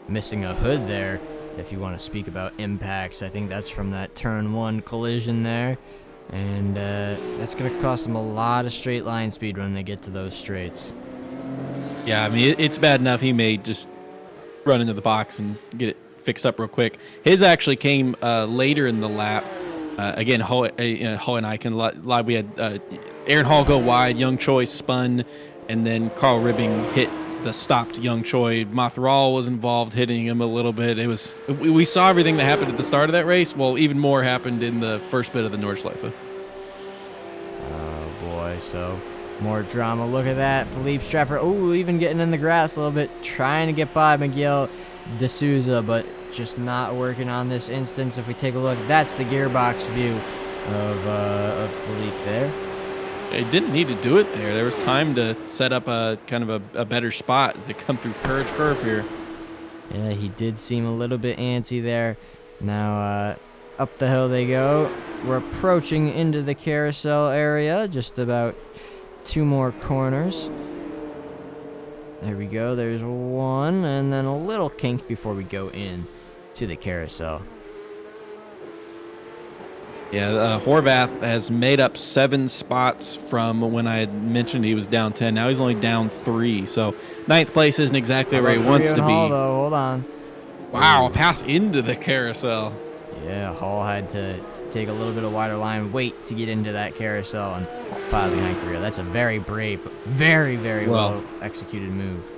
missing a hood there. If you want to speak about impacts, I think that's from that turn 1 collision there, and that's going to cost them a lot of straight line speed when they get to those straights. Yeah, I mean, it's bad enough he may just run into the box and get it fixed up real quick. His actually came later in the lap. Again, Hull and I can lie. We had Aaron Hall go wide, Young Choi spun, and then Carl Ribbing hit the stopped Young Choi. Mothral was involved, hitting him a little bit. We saw everything that happened at the start of that race. Well, even more happened in the first bit of the Nordschleife. Oh boy, so more drama. Look at that, Philippe Strafford. Oh, even getting in the grass a little bit, trying to get by Miguel D'Souza, but just not working on this instance. If we take a look, that's the gearbox view of Philippe there. They didn't need to do it there. There was time to set up a kind of a better spot as they come through Courage Curve here. Yeah, he did seem a little bit antsy there. Now up the hill they go. We're approaching into the carousel area, just about 2 more corners. There we go. There's one, and then a little kink before we go in to the carousel. Yeah, Horvath has made up 7 spots from when I had mentioned he was down 10. Now he's only down 3. So 9th place isn't exactly where he wants to be. Hall, though. Hold on. Wow, a pass into the carousel. Yeah, Hall had to take a little bit of wider line, wait to get into that carousel, and file behind Carrillo. That's a very brave, but very, very well executed move.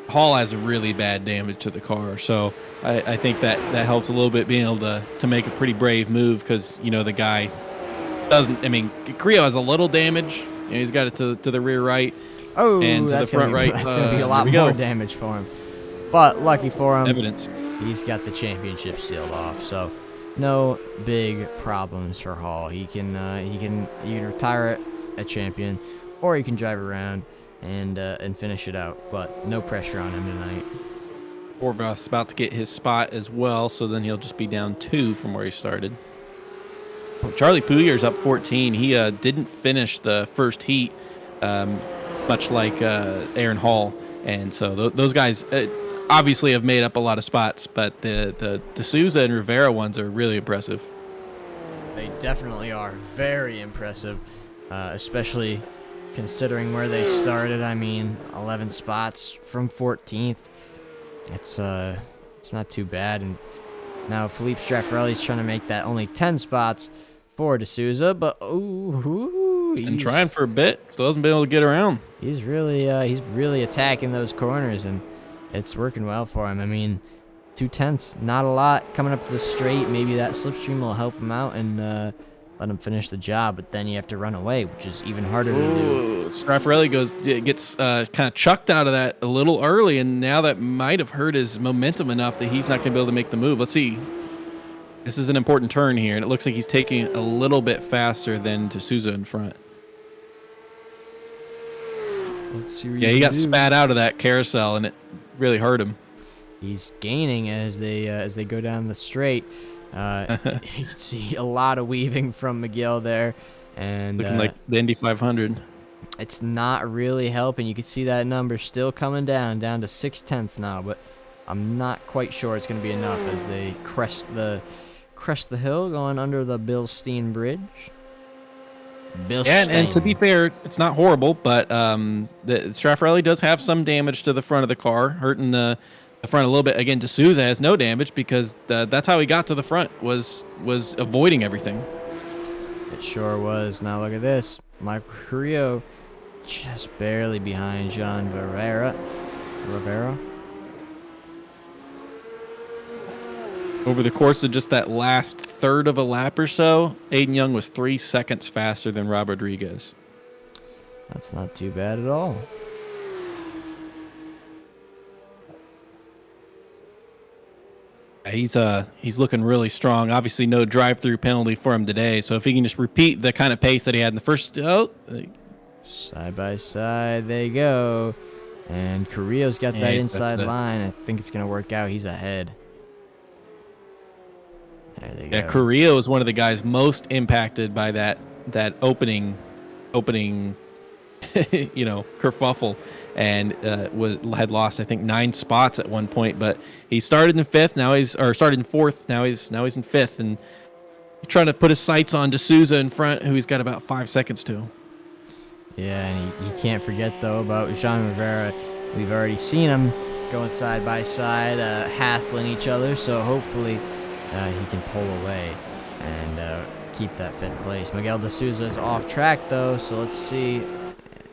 Hall has really bad damage to the car, so I think that helps a little bit, being able to make a pretty brave move, because, you know, the guy doesn't, I mean, Carrillo has a little damage. You know, he's got it to the rear right, and to the front right. That's going to be a lot more damage for him. But lucky for him, evidence. He's got the championship sealed off, so no big problems for Hall. He can either retire a champion, or he can drive around and finish it out, but no pressure on him tonight. Horvath's about to get his spot as well, so then he'll just be down 2 from where he started. Charlie Puyer's up 14. He didn't finish the first heat, much like Aaron Hall, and so those guys, obviously have made up a lot of spots, but the D'Souza and Rivera ones are really impressive. They definitely are very impressive, especially considering where they started. I mean, 11 spots from 14th. It's not too bad. And now Philippe Straffarelli's trying to make that only 10 spots for D'Souza, but Been trying for a bit, still hasn't been able to get around. He's really attacking those corners, and it's working well for him. I mean, 2/10, not a lot coming up the straight. Maybe that slipstream will help him out and let him finish the job, but then you have to run away, which is even harder to do. Straffarelli gets kind of chucked out of that a little early, and now that might have hurt his momentum enough that he's not going to be able to make the move. Let's see. This is an important turn here, and it looks like he's taking it a little bit faster than D'Souza in front. Let's see what he got spat out of that carousel, and it really hurt him. He's gaining as they go down the straight. You can see a lot of weaving from Miguel there, and looking like the Indy 500. It's not really helping. You can see that number still coming down to 6/10 now, but I'm not quite sure it's going to be enough as they crest the hill going under the Bilstein Bridge. And to be fair, it's not horrible, but the Straffarelli does have some damage to the front of the car, hurting the front a little bit. Again, D'Souza has no damage because that's how he got to the front, was avoiding everything. It sure was. Now look at this. Michael Carrillo just barely behind Jean Rivera. Over the course of just that last third of a lap or so, Aiden Young was 3 seconds faster than Rob Rodriguez. That's not too bad at all. He's looking really strong. Obviously, no drive-through penalty for him today. So if he can just repeat the kind of pace that he had in the first, side by side they go, and Carrillo's got that inside line. I think it's gonna work out. He's ahead. There they go. Carrillo is one of the guys most impacted by that opening, kerfuffle, and had lost I think 9 spots at one point. But he started in fifth. Started in fourth. Now he's in fifth, and trying to put his sights on D'Souza in front, who he's got about 5 seconds to. Yeah, and you can't forget though about Jean Rivera. We've already seen him going side by side, hassling each other. So hopefully he can pull away and keep that 5th place. Miguel D'Souza is off track though, so let's see.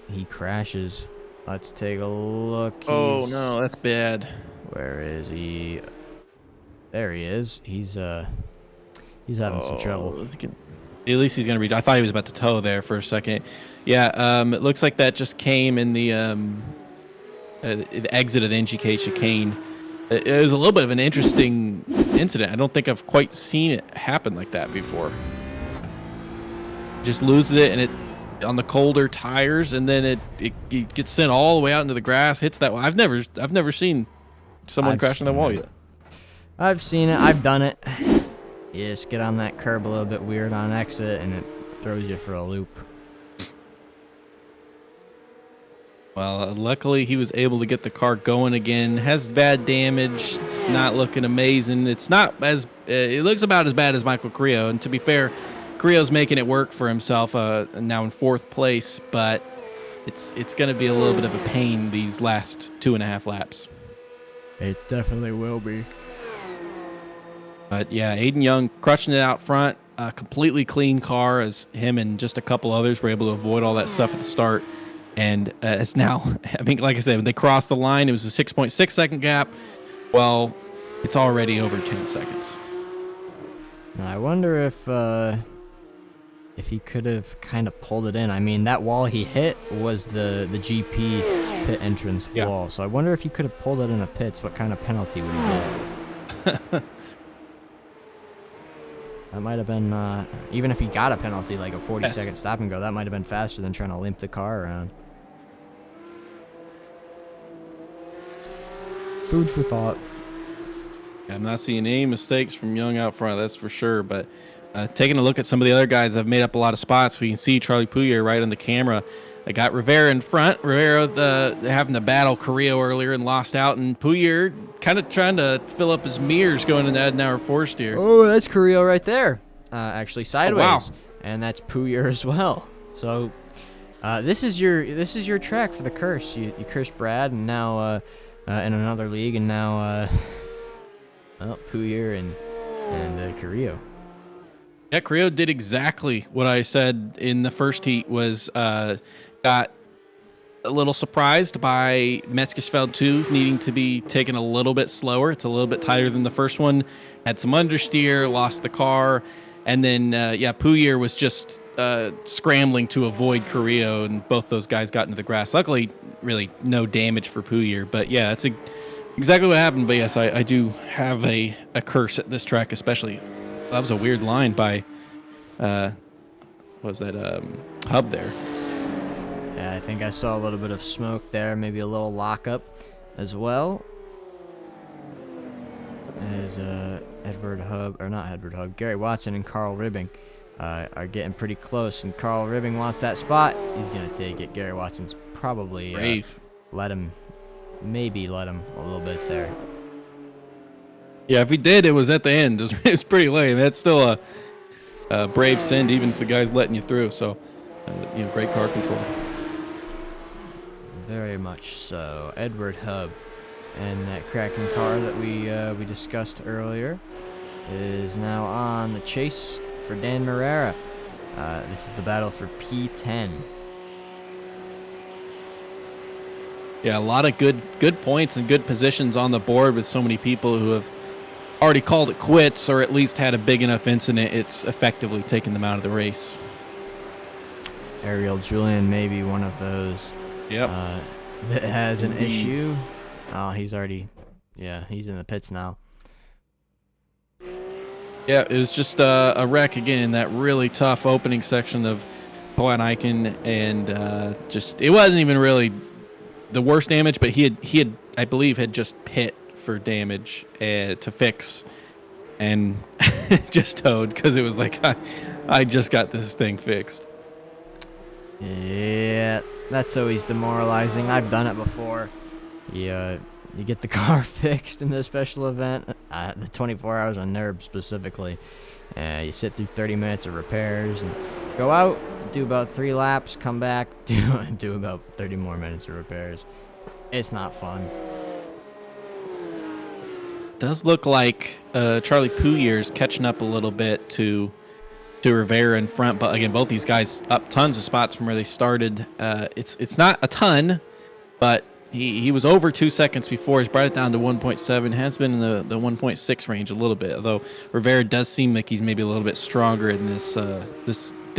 He crashes. Let's take a look. Oh no, that's bad. Where is he? There he is. He's having some trouble. At least he's gonna reach. I thought he was about to tow there for a second. Yeah, it looks like that just came in the exit of the NGK chicane. It was a little bit of an interesting incident. I don't think I've quite seen it happen like that before. Just loses it, and it on the colder tires, and then it gets sent all the way out into the grass, hits that wall. I've never seen someone crash on that wall yet. I've seen it. I've done it. You just get on that curb a little bit weird on exit, and it throws you for a loop. Well, luckily he was able to get the car going again. Has bad damage. It's not looking amazing. It's not as it looks about as bad as Michael Carrillo. And to be fair, Carrillo's making it work for himself. Now in 4th place, but it's going to be a little bit of a pain these last 2.5 laps. It definitely will be. But yeah, Aiden Young crushing it out front. A completely clean car, as him and just a couple others were able to avoid all that stuff at the start. And it's now, I mean, like I said, when they crossed the line, it was a 6.6 second gap. Well, it's already over 10 seconds. Now, I wonder if he could have kind of pulled it in. I mean, that wall he hit was the GP pit entrance wall. So I wonder if he could have pulled it in the pits, what kind of penalty would he get? That might have been, even if he got a penalty, like a 40-second stop and go, that might have been faster than trying to limp the car around. Food for thought. I'm not seeing any mistakes from Young out front, that's for sure. But taking a look at some of the other guys that have made up a lot of spots, we can see Charlie Pouillet right on the camera. I got Rivera in front. Rivera having to battle Carrillo earlier and lost out, and Puyar kind of trying to fill up his mirrors going into Adenauer four steer. Oh, that's Carrillo right there. Actually sideways. Oh, wow. And that's Puyar as well. So this is your track for the curse. You cursed Brad, and now in another league, and now Puyar and Carrillo. Yeah, Carrillo did exactly what I said in the first heat. Was got a little surprised by Metzgesfeld 2 needing to be taken a little bit slower. It's a little bit tighter than the first one. Had some understeer, lost the car, and then Puyar was just scrambling to avoid Carrillo, and both those guys got into the grass. Luckily, really no damage for Puyar, but yeah, that's exactly what happened. But yes, I do have a curse at this track, especially. That was a weird line by what was that hub there. Yeah, I think I saw a little bit of smoke there, maybe a little lockup as well. As Gary Watson and Carl Ribbing are getting pretty close, and Carl Ribbing wants that spot. He's gonna take it. Gary Watson's probably let him a little bit there. Yeah, if he did, it was at the end. It was pretty lame. That's still a brave send, even if the guy's letting you through. So, great car control. Very much so. Edward Hub and that cracking car that we discussed earlier is now on the chase for Dan Marrera. This is the battle for P10. Yeah, a lot of good points and good positions on the board with so many people who have already called it quits, or at least had a big enough incident it's effectively taken them out of the race. Ariel Julian may be one of those. Yep. That has an issue. Oh, he's in the pits now. Yeah, it was just a wreck again in that really tough opening section of Poan-Eichen, and it wasn't even really the worst damage, but he had I believe had just pit for damage to fix, and just towed because it was like I just got this thing fixed. Yeah, that's always demoralizing. I've done it before. You get the car fixed in the special event, the 24 hours on NERB specifically. You sit through 30 minutes of repairs and go out, do about 3 laps, come back, do about 30 more minutes of repairs. It's not fun. Does look like Charlie Puyar's catching up a little bit to Rivera in front, but again, both these guys up tons of spots from where they started. It's not a ton, but he was over 2 seconds before. He's brought it down to 1.7. Has been in the 1.6 range a little bit, although Rivera does seem like he's maybe a little bit stronger in this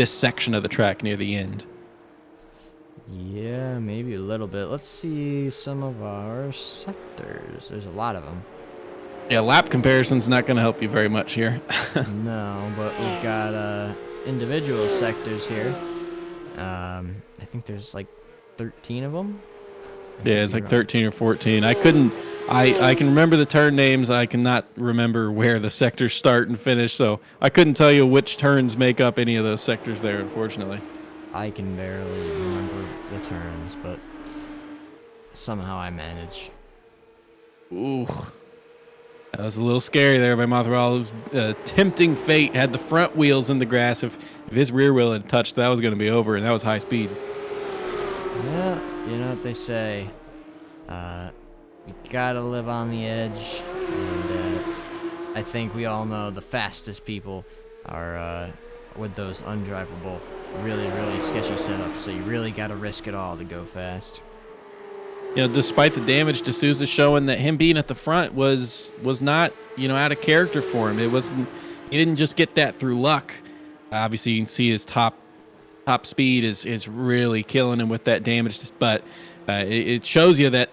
section of the track near the end. Yeah, maybe a little bit. Let's see some of our sectors. There's a lot of them. Yeah, lap comparison's not going to help you very much here. No, but we've got individual sectors here. I think there's like 13 of them. Yeah, it's like 13 or 14. I can remember the turn names. I cannot remember where the sectors start and finish, so I couldn't tell you which turns make up any of those sectors there, unfortunately. I can barely remember the turns, but somehow I manage. Ooh. That was a little scary there by Mothwell. It was tempting fate. Had the front wheels in the grass. If his rear wheel had touched, that was going to be over, and that was high speed. Yeah, you know what they say. You gotta live on the edge, and I think we all know the fastest people are with those undrivable, really, really sketchy setups, so you really gotta risk it all to go fast. Despite the damage, D'Souza showing that him being at the front was not, out of character for him. He didn't just get that through luck. Obviously, you can see his top speed is really killing him with that damage. But it shows you that,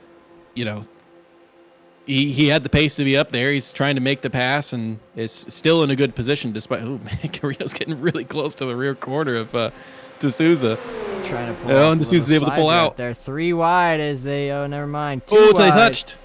he had the pace to be up there. He's trying to make the pass and is still in a good position despite, Carrillo's getting really close to the rear corner of D'Souza. Trying to pull out. And D'Souza's able to pull out. They're 3 wide as they, never mind. They touched.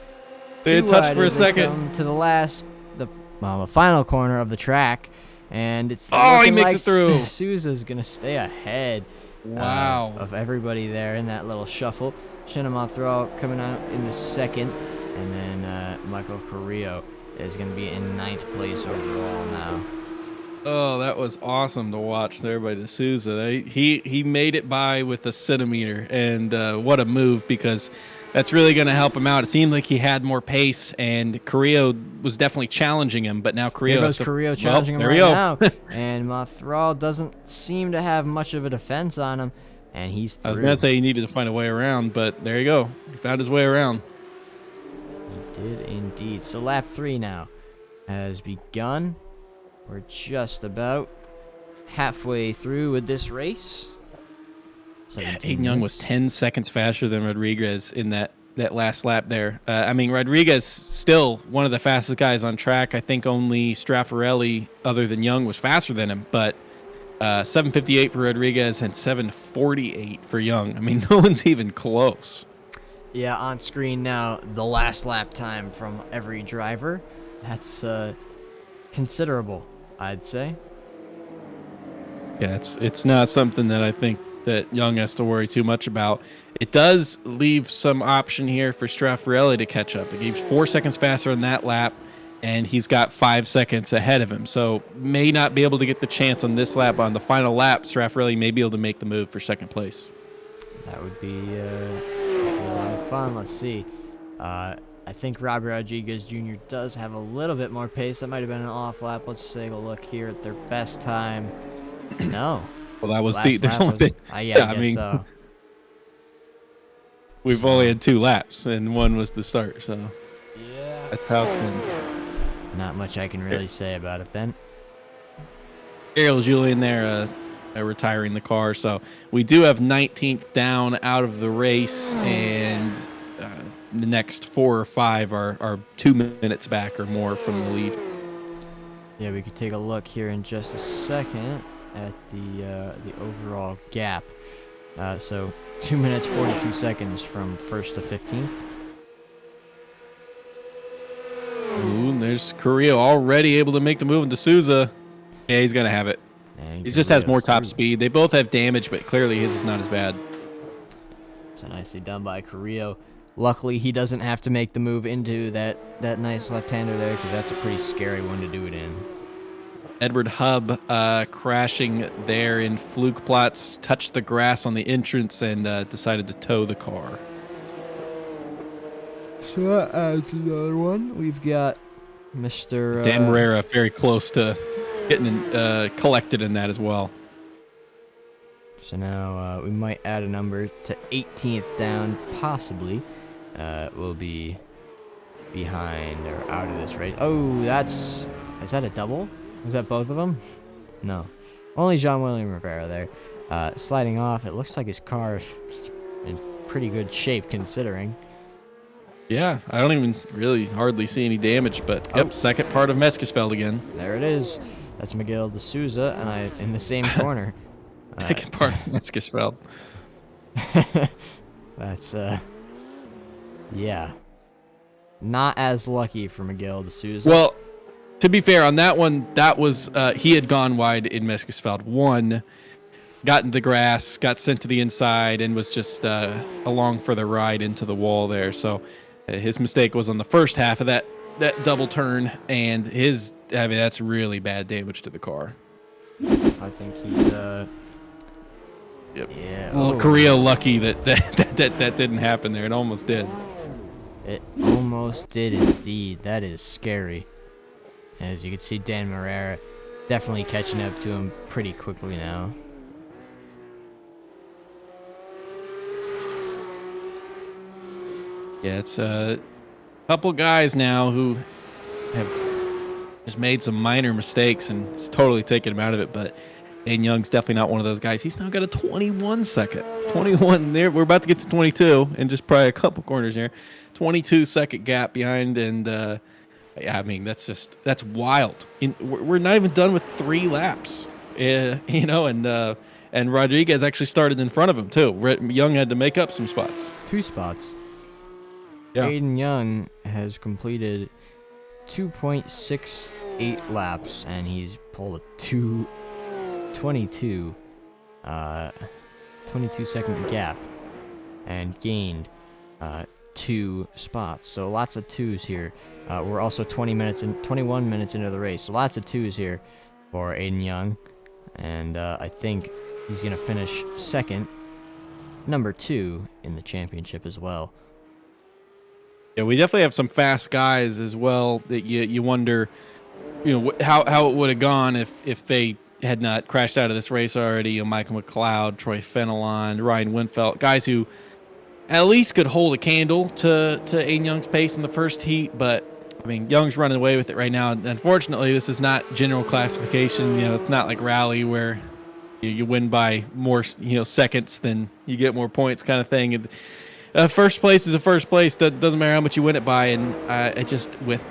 They had touched for a second. Come to the final corner of the track, and it's he makes like it through. D'Souza's gonna stay ahead. Wow. of everybody there in that little shuffle. Mothral coming out in the second, and then Michael Carrillo is going to be in 9th place overall now. Oh, that was awesome to watch there by D'Souza. He made it by with a centimeter, and what a move, because that's really going to help him out. It seemed like he had more pace, and Carrillo was definitely challenging him, but now Carrillo There goes Carrillo challenging him right now, and Mothral doesn't seem to have much of a defense on him, and he's through. I was going to say he needed to find a way around, but there you go. He found his way around. He did indeed. So lap 3 now has begun. We're just about halfway through with this race. Aiden Young was 10 seconds faster than Rodriguez in that last lap there. I mean, Rodriguez still one of the fastest guys on track. I think only Straffarelli, other than Young, was faster than him. But 7:58 for Rodriguez and 7:48 for Young. I mean, no one's even close. Yeah, on screen now, the last lap time from every driver. That's considerable, I'd say. Yeah, it's not something that I think that Young has to worry too much about. It does leave some option here for Straffarelli to catch up. He's 4 seconds faster on that lap, and he's got 5 seconds ahead of him. So may not be able to get the chance on this lap. On the final lap, Straffarelli may be able to make the move for second place. That would be a lot of fun. Let's see. I think Robert Rodriguez Jr. does have a little bit more pace. That might have been an off lap. Let's take a look here at their best time. No. Well, that was I guess so. We've only had 2 laps, and one was the start, so yeah, that's how it went. Not much I can really say about it then. Ariel Julian there retiring the car, so we do have 19th down out of the race, and the next 4 or 5 are 2 minutes back or more from the lead. Yeah, we could take a look here in just a second at the overall gap. So 2 minutes 42 seconds from 1st to 15th. Ooh, and there's Carrillo already able to make the move into D'Souza. Yeah, he's gonna have it. He just has more top speed. They both have damage, but clearly his is not as bad. So nicely done by Carrillo. Luckily, he doesn't have to make the move into that nice left-hander there, because that's a pretty scary one to do it in. Edward Hub crashing there in fluke plots, touched the grass on the entrance, and decided to tow the car. So that adds another one. We've got Mr. Dan Morera very close to getting collected in that as well. So now we might add a number to 18th down, possibly. Will be behind or out of this race. Oh, is that a double? Was that both of them? No. Only Jean-William Rivera there. Sliding off. It looks like his car is in pretty good shape, considering. Yeah, I don't even really hardly see any damage, but yep, second part of Meskisfeld again. There it is. That's Miguel D'Souza, and in the same corner. Second part of Meskisfeld. That's, yeah. Not as lucky for Miguel D'Souza. Well, to be fair, on that one, that was, he had gone wide in Meskisfeld 1, got in the grass, got sent to the inside, and was just along for the ride into the wall there. So his mistake was on the first half of that double turn, and that's really bad damage to the car. I think he's, Yep. yeah. Well, Carrillo lucky that didn't happen there. It almost did. It almost did indeed. That is scary. As you can see, Dan Morera definitely catching up to him pretty quickly now. Yeah, it's a couple guys now who have just made some minor mistakes, and it's totally taken him out of it, but Aiden Young's definitely not one of those guys. He's now got a 21 second. 21 there. We're about to get to 22 and just probably a couple corners here. 22-second gap behind, and yeah, I mean, that's wild. We're not even done with 3 laps. You know, and Rodriguez actually started in front of him too. Young had to make up some spots. 2 spots. Yeah. Aiden Young has completed 2.68 laps, and he's pulled a 2:22. 22-second gap and gained 2 spots. So lots of 2s here. We're also 21 minutes into the race. So lots of 2s here for Aiden Young. And I think he's going to finish second, number 2 in the championship as well. Yeah, we definitely have some fast guys as well that you wonder, how it would have gone if they had not crashed out of this race already. Michael McLeod, Troy Fenelon, Ryan Winfeld, guys who at least could hold a candle to Aiden Young's pace in the first heat. But I mean, Young's running away with it right now. Unfortunately, this is not general classification. It's not like rally where you win by more seconds than you get more points kind of thing. And first place is a first place. Doesn't matter how much you win it by. And it just with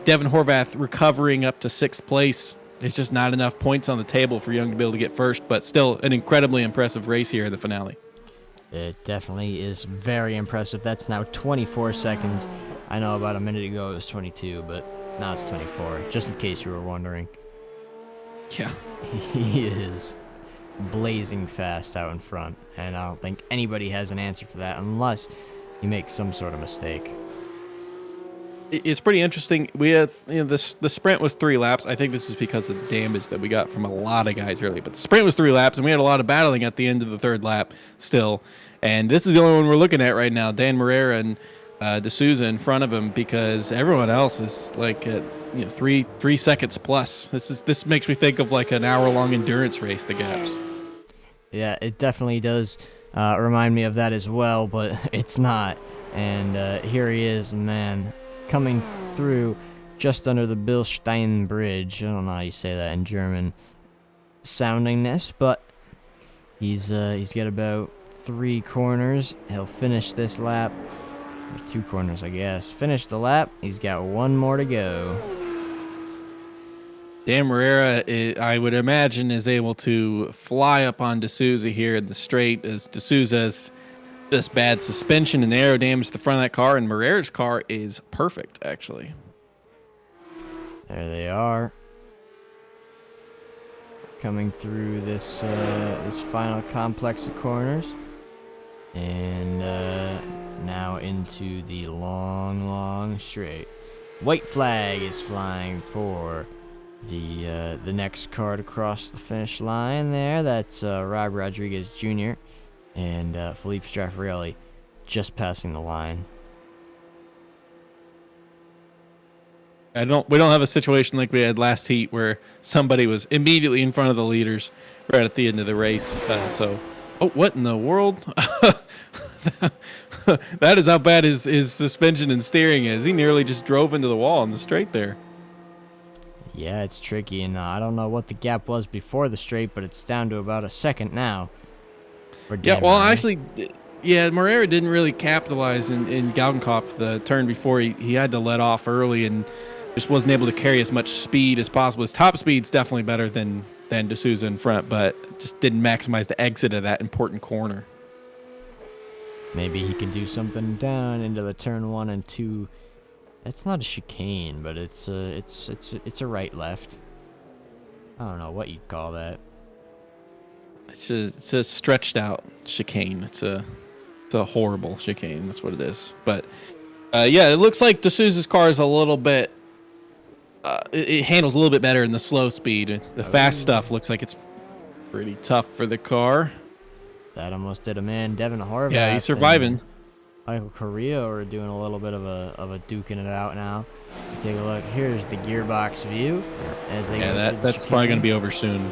Devin Horvath recovering up to 6th place, it's just not enough points on the table for Young to be able to get first. But still, an incredibly impressive race here in the finale. It definitely is very impressive. That's now 24 seconds. I know about a minute ago it was 22, but now it's 24, just in case you were wondering. Yeah. He is blazing fast out in front, and I don't think anybody has an answer for that unless you make some sort of mistake. It's pretty interesting. We have, the sprint was 3 laps. I think this is because of the damage that we got from a lot of guys early. But the sprint was 3 laps, and we had a lot of battling at the end of the 3rd lap still. And this is the only one we're looking at right now. Dan Marrera and D'Souza in front of him, because everyone else is like at 3 seconds plus. This makes me think of like an hour-long endurance race. The gaps. Yeah, it definitely does remind me of that as well, but it's not. And here he is, man, coming through just under the Bilstein Bridge. I don't know how you say that in German soundingness, but he's got about 3 corners. He'll finish this lap. Or 2 corners, I guess. Finish the lap. He's got 1 more to go. Dan Marrera, I would imagine, is able to fly up on D'Souza here in the straight, as D'Souza's just bad suspension and aero damage to the front of that car, and Marrera's car is perfect, actually. There they are, coming through this this final complex of corners, and now into the long straight. White flag is flying for the next car to cross the finish line there. That's Rob Rodriguez Jr. and Felipe Straffarelli just passing the line. We don't have a situation like we had last heat where somebody was immediately in front of the leaders right at the end of the race. What in the world? That is how bad his suspension and steering is. He nearly just drove into the wall on the straight there. Yeah, it's tricky, and I don't know what the gap was before the straight, but it's down to about a second now. Actually, Marrera didn't really capitalize in Galgenkopf the turn before. He had to let off early and just wasn't able to carry as much speed as possible. His top speed's definitely better than D'Souza in front, but just didn't maximize the exit of that important corner. Maybe he can do something down into the turn 1 and 2. It's not a chicane, but it's a right-left. I don't know what you'd call that. It's a stretched out chicane. It's a horrible chicane. That's what it is. But it looks like D'Souza's car is a little bit. It handles a little bit better in the slow speed. The fast stuff looks like it's pretty tough for the car. That almost did him in. Devin Horvath. Yeah, he's surviving. Michael Carrillo are doing a little bit of a duking it out now. You take a look. Here's the gearbox view as they that's probably going to be over soon.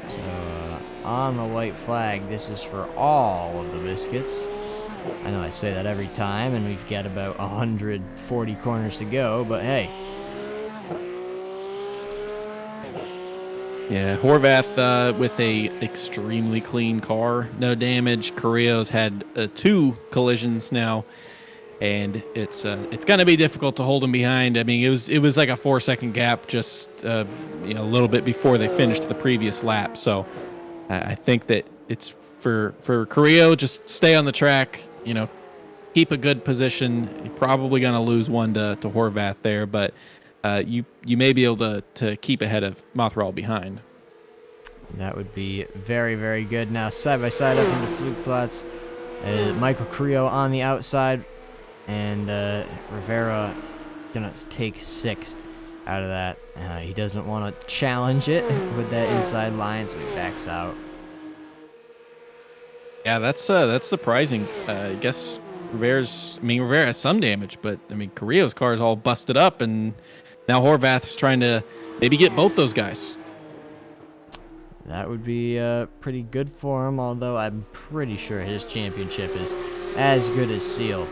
So on the white flag, this is for all of the biscuits. I know I say that every time, and we've got about 140 corners to go, but hey. Yeah, Horvath with a extremely clean car, no damage. Carrillo's had 2 collisions now, and it's going to be difficult to hold him behind. I mean, it was like a 4-second gap just a little bit before they finished the previous lap. So I think that it's for Carrillo, just stay on the track, keep a good position. You're probably going to lose one to Horvath there, but you may be able to keep ahead of Mothral behind. That would be very, very good. Now, side by side up into Flugplatz. Michael Creo on the outside. And Rivera going to take 6th out of that. He doesn't want to challenge it with that inside line, so he backs out. Yeah, that's surprising. I guess Rivera has some damage, but I mean, Carrillo's car is all busted up, and now Horvath's trying to maybe get both those guys. That would be pretty good for him, although I'm pretty sure his championship is as good as sealed.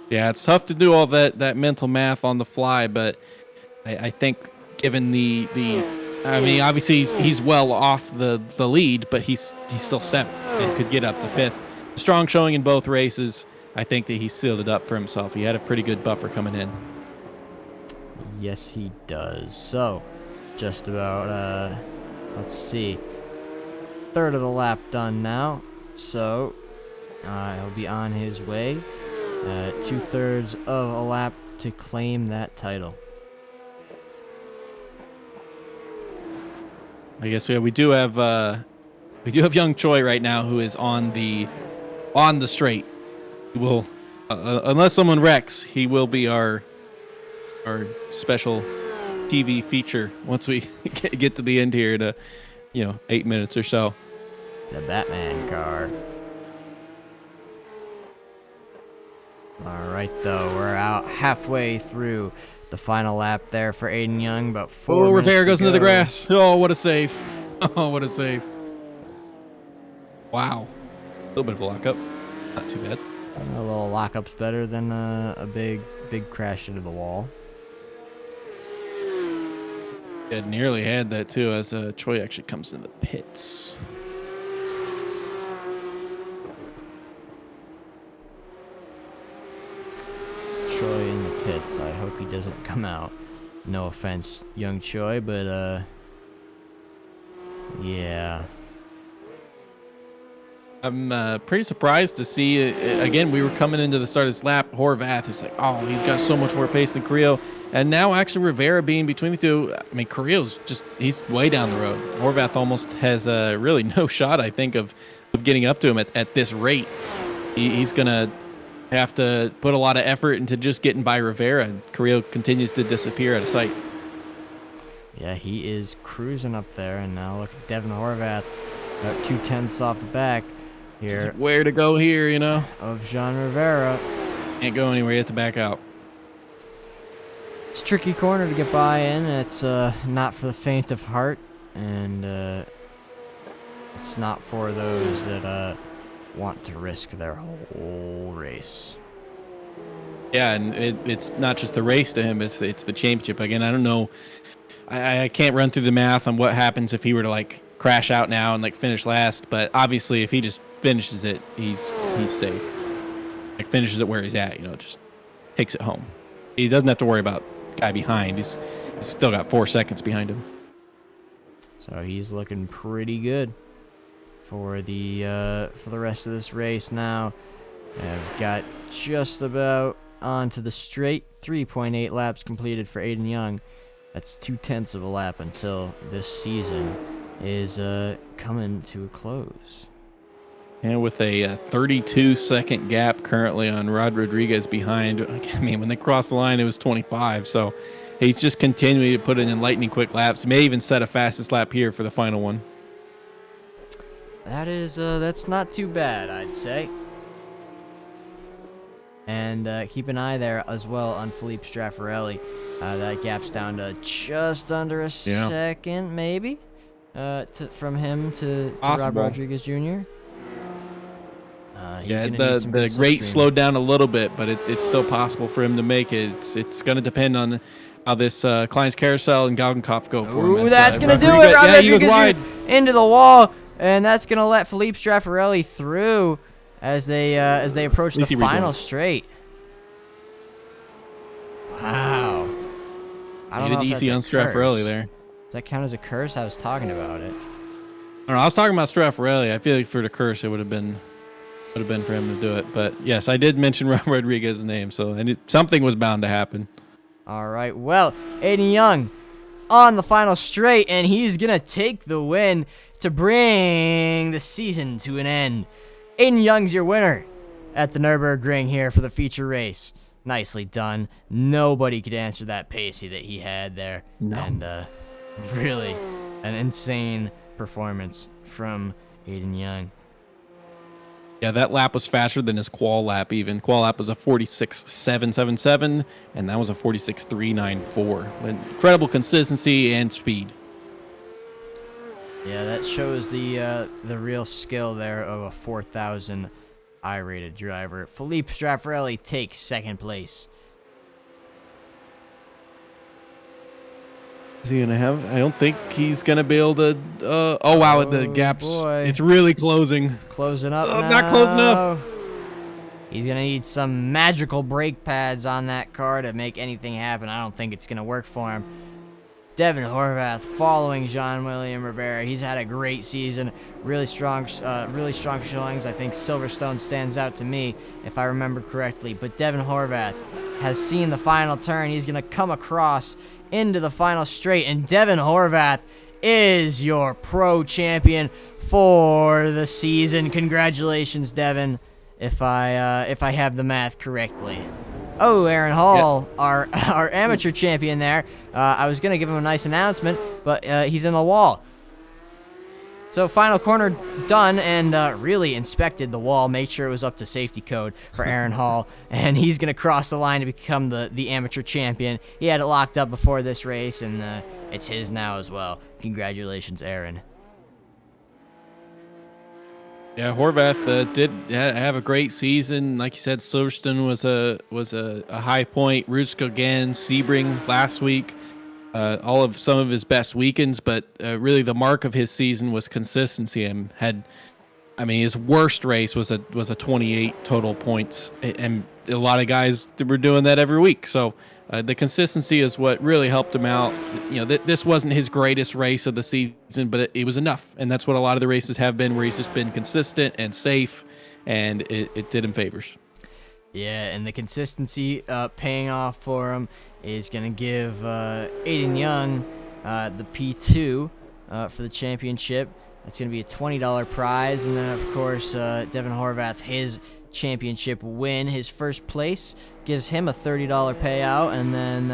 Yeah, it's tough to do all that mental math on the fly, but I think given I mean, obviously he's well off the lead, but he's still 7th and could get up to 5th. Strong showing in both races. I think that he sealed it up for himself. He had a pretty good buffer coming in. Yes, he does. So, just about, let's see, 1/3 of the lap done now. So, he'll be on his way. 2/3 of a lap to claim that title. I guess we do have young Choi right now, who is on the straight. He will, unless someone wrecks, he will be our special TV feature once we get to the end here in 8 minutes or so. The Batman car. All right, though, we're out halfway through the final lap there for Aiden Young, about 4 minutes. Rivera goes into the grass. Oh, what a save. Oh, what a save. Wow. A little bit of a lockup. Not too bad. A little lockup's better than a big crash into the wall. It nearly had that, too, as Choi actually comes in the pits. Choi in the pits. I hope he doesn't come out. No offense, young Choi, but yeah. I'm pretty surprised to see again. We were coming into the start of this lap. Horvath is like, oh, he's got so much more pace than Carrillo, and now actually Rivera being between the two. I mean, Carrillo's he's way down the road. Horvath almost has really no shot, I think, of getting up to him at this rate. He's gonna have to put a lot of effort into just getting by Rivera, and Carrillo continues to disappear out of sight. Yeah, he is cruising up there, and now look at Devin Horvath, about 2/10 off the back here. Like, where to go here, of Jean Rivera. Can't go anywhere. You have to back out. It's a tricky corner to get by in. It's not for the faint of heart, and it's not for those that want to risk their whole race. Yeah, and it's not just the race to him; it's the championship. Again, I don't know. I can't run through the math on what happens if he were to crash out now and finish last. But obviously, if he just finishes it, he's safe. Finishes it where he's at, just takes it home. He doesn't have to worry about guy behind. He's still got 4 seconds behind him. So he's looking pretty good for the rest of this race now. I've got just about onto the straight. 3.8 laps completed for Aiden Young. That's 2/10 of a lap until this season is coming to a close. And with a 32-second gap currently on Rod Rodriguez behind. I mean, when they crossed the line, it was 25. So he's just continuing to put in lightning quick laps. May even set a fastest lap here for the final one. That is, that's not too bad, I'd say. And keep an eye there as well on Felipe Straffarelli. That gap's down to just under a second, maybe, from him to Rob Rodriguez Jr. The rate slowed down a little bit, but it's still possible for him to make it. It's going to depend on how this Klein's Carousel and Galgenkopf go for him. Ooh, that's going to do it. Rob Rodriguez into the wall, and that's going to let Felipe Straffarelli through as they approach the final straight. Wow. I don't know if that's on Straffarelli there. Does that count as a curse? I was talking about it. I don't know. I was talking about Straffarelli. I feel like for the curse, it would have been for him to do it. But yes, I did mention Rob Rodriguez's name, so something was bound to happen. All right. Well, Aiden Young on the final straight, and he's going to take the win to bring the season to an end. Aiden Young's your winner at the Nürburgring here for the feature race. Nicely done. Nobody could answer that pacey that he had there. No. And really an insane performance from Aiden Young. Yeah, that lap was faster than his qual lap even. Qual lap was a 46.777, and that was a 46.394. Incredible consistency and speed. Yeah, that shows the real skill there of a 4,000 I-rated driver. Philippe Straffarelli takes second place. Is he gonna have? I don't think he's gonna be able to. Oh wow, the gaps. Boy. It's really closing. Closing up now. Not close enough. He's going to need some magical brake pads on that car to make anything happen. I don't think it's going to work for him. Devin Horvath following Jean-William Rivera. He's had a great season. Really strong showings. I think Silverstone stands out to me, if I remember correctly. But Devin Horvath has seen the final turn. He's going to come across into the final straight. And Devin Horvath is your pro champion for the season. Congratulations, Devin, if I have the math correctly. Oh, Aaron Hall, yep. our amateur champion there. I was going to give him a nice announcement, but he's in the wall. So final corner done, and really inspected the wall, made sure it was up to safety code for Aaron Hall, and he's going to cross the line to become the amateur champion. He had it locked up before this race, and it's his now as well. Congratulations, Aaron. Yeah, Horvath did have a great season. Like you said, Silverstone was a high point. Rutska again, Sebring last week, all of some of his best weekends. But really, the mark of his season was consistency. His worst race was a 28 total points, and a lot of guys were doing that every week. So the consistency is what really helped him out. You know, this wasn't his greatest race of the season, but it was enough. And that's what a lot of the races have been, where he's just been consistent and safe, and it did him favors. Yeah, and the consistency paying off for him is going to give Aiden Young the P2 for the championship. That's going to be a $20 prize. And then, of course, Devin Horvath, his championship win, his first place, gives him a $30 payout. And then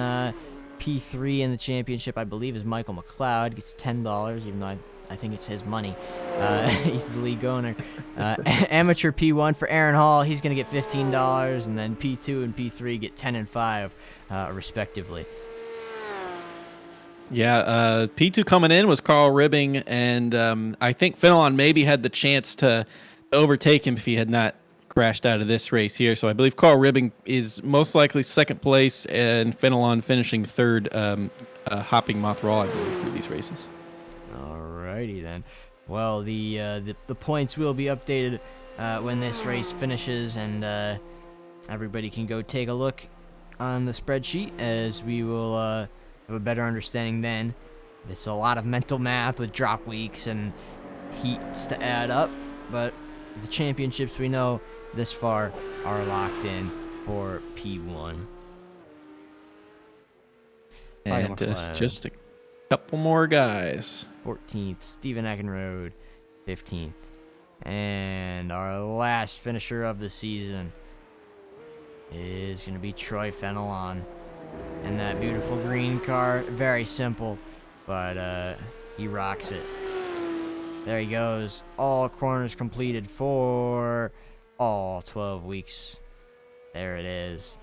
P3 in the championship, I believe, is Michael McLeod, gets $10, even though I think it's his money. He's the league owner. Amateur P1 for Aaron Hall, he's going to get $15, and then P2 and P3 get 10 and 5, respectively. Yeah, P2 coming in was Carl Ribbing, and I think Fenelon maybe had the chance to overtake him if he had not crashed out of this race here. So I believe Carl Ribbing is most likely second place, and Fenelon finishing third, hopping Mothraw, I believe, through these races. Alrighty then. Well, the points will be updated when this race finishes, and everybody can go take a look on the spreadsheet, as we will have a better understanding then. There's a lot of mental math with drop weeks and heats to add up, but the championships we know this far are locked in for P1. And just a couple more guys. 14th, Stephen Eckenrode, 15th. And our last finisher of the season is going to be Troy Fenelon in that beautiful green car. Very simple, but he rocks it. There he goes. All corners completed for all 12 weeks. There it is.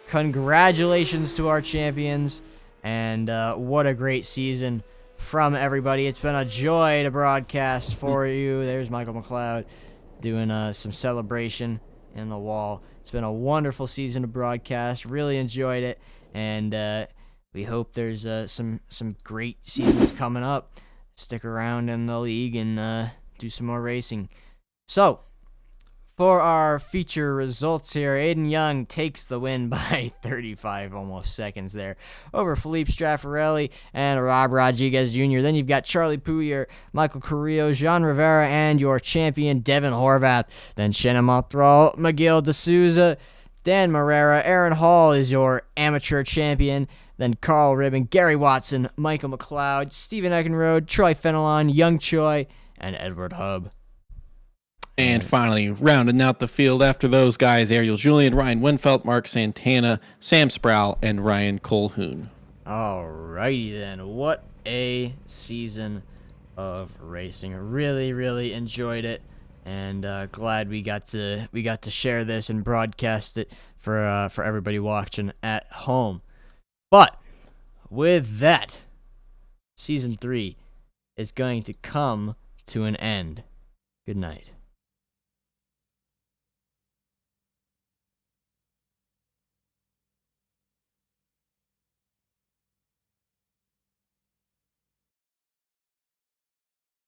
Congratulations to our champions, and what a great season from everybody. It's been a joy to broadcast for you. There's Michael McLeod doing some celebration in the wall. It's been a wonderful season to broadcast. Really enjoyed it, and we hope there's some great seasons coming up. Stick around in the league and do some more racing. So, for our feature results here, Aiden Young takes the win by 35 almost seconds there over Philippe Straffarelli and Rob Rodriguez Jr. Then you've got Charlie Poulier, Michael Carrillo, Jean Rivera, and your champion Devin Horvath. Then Shannon Montreal, Miguel D'Souza, Dan Marrera, Aaron Hall is your amateur champion. Then Carl Ribbon, Gary Watson, Michael McLeod, Stephen Eckenrode, Troy Fenelon, Young Choi, and Edward Hub. And finally, rounding out the field after those guys, Ariel Julian, Ryan Winfelt, Mark Santana, Sam Sproul, and Ryan Colhoun. Alrighty then. What a season of racing. Really, really enjoyed it, and glad we got to share this and broadcast it for everybody watching at home. But with that, season 3 is going to come to an end. Good night.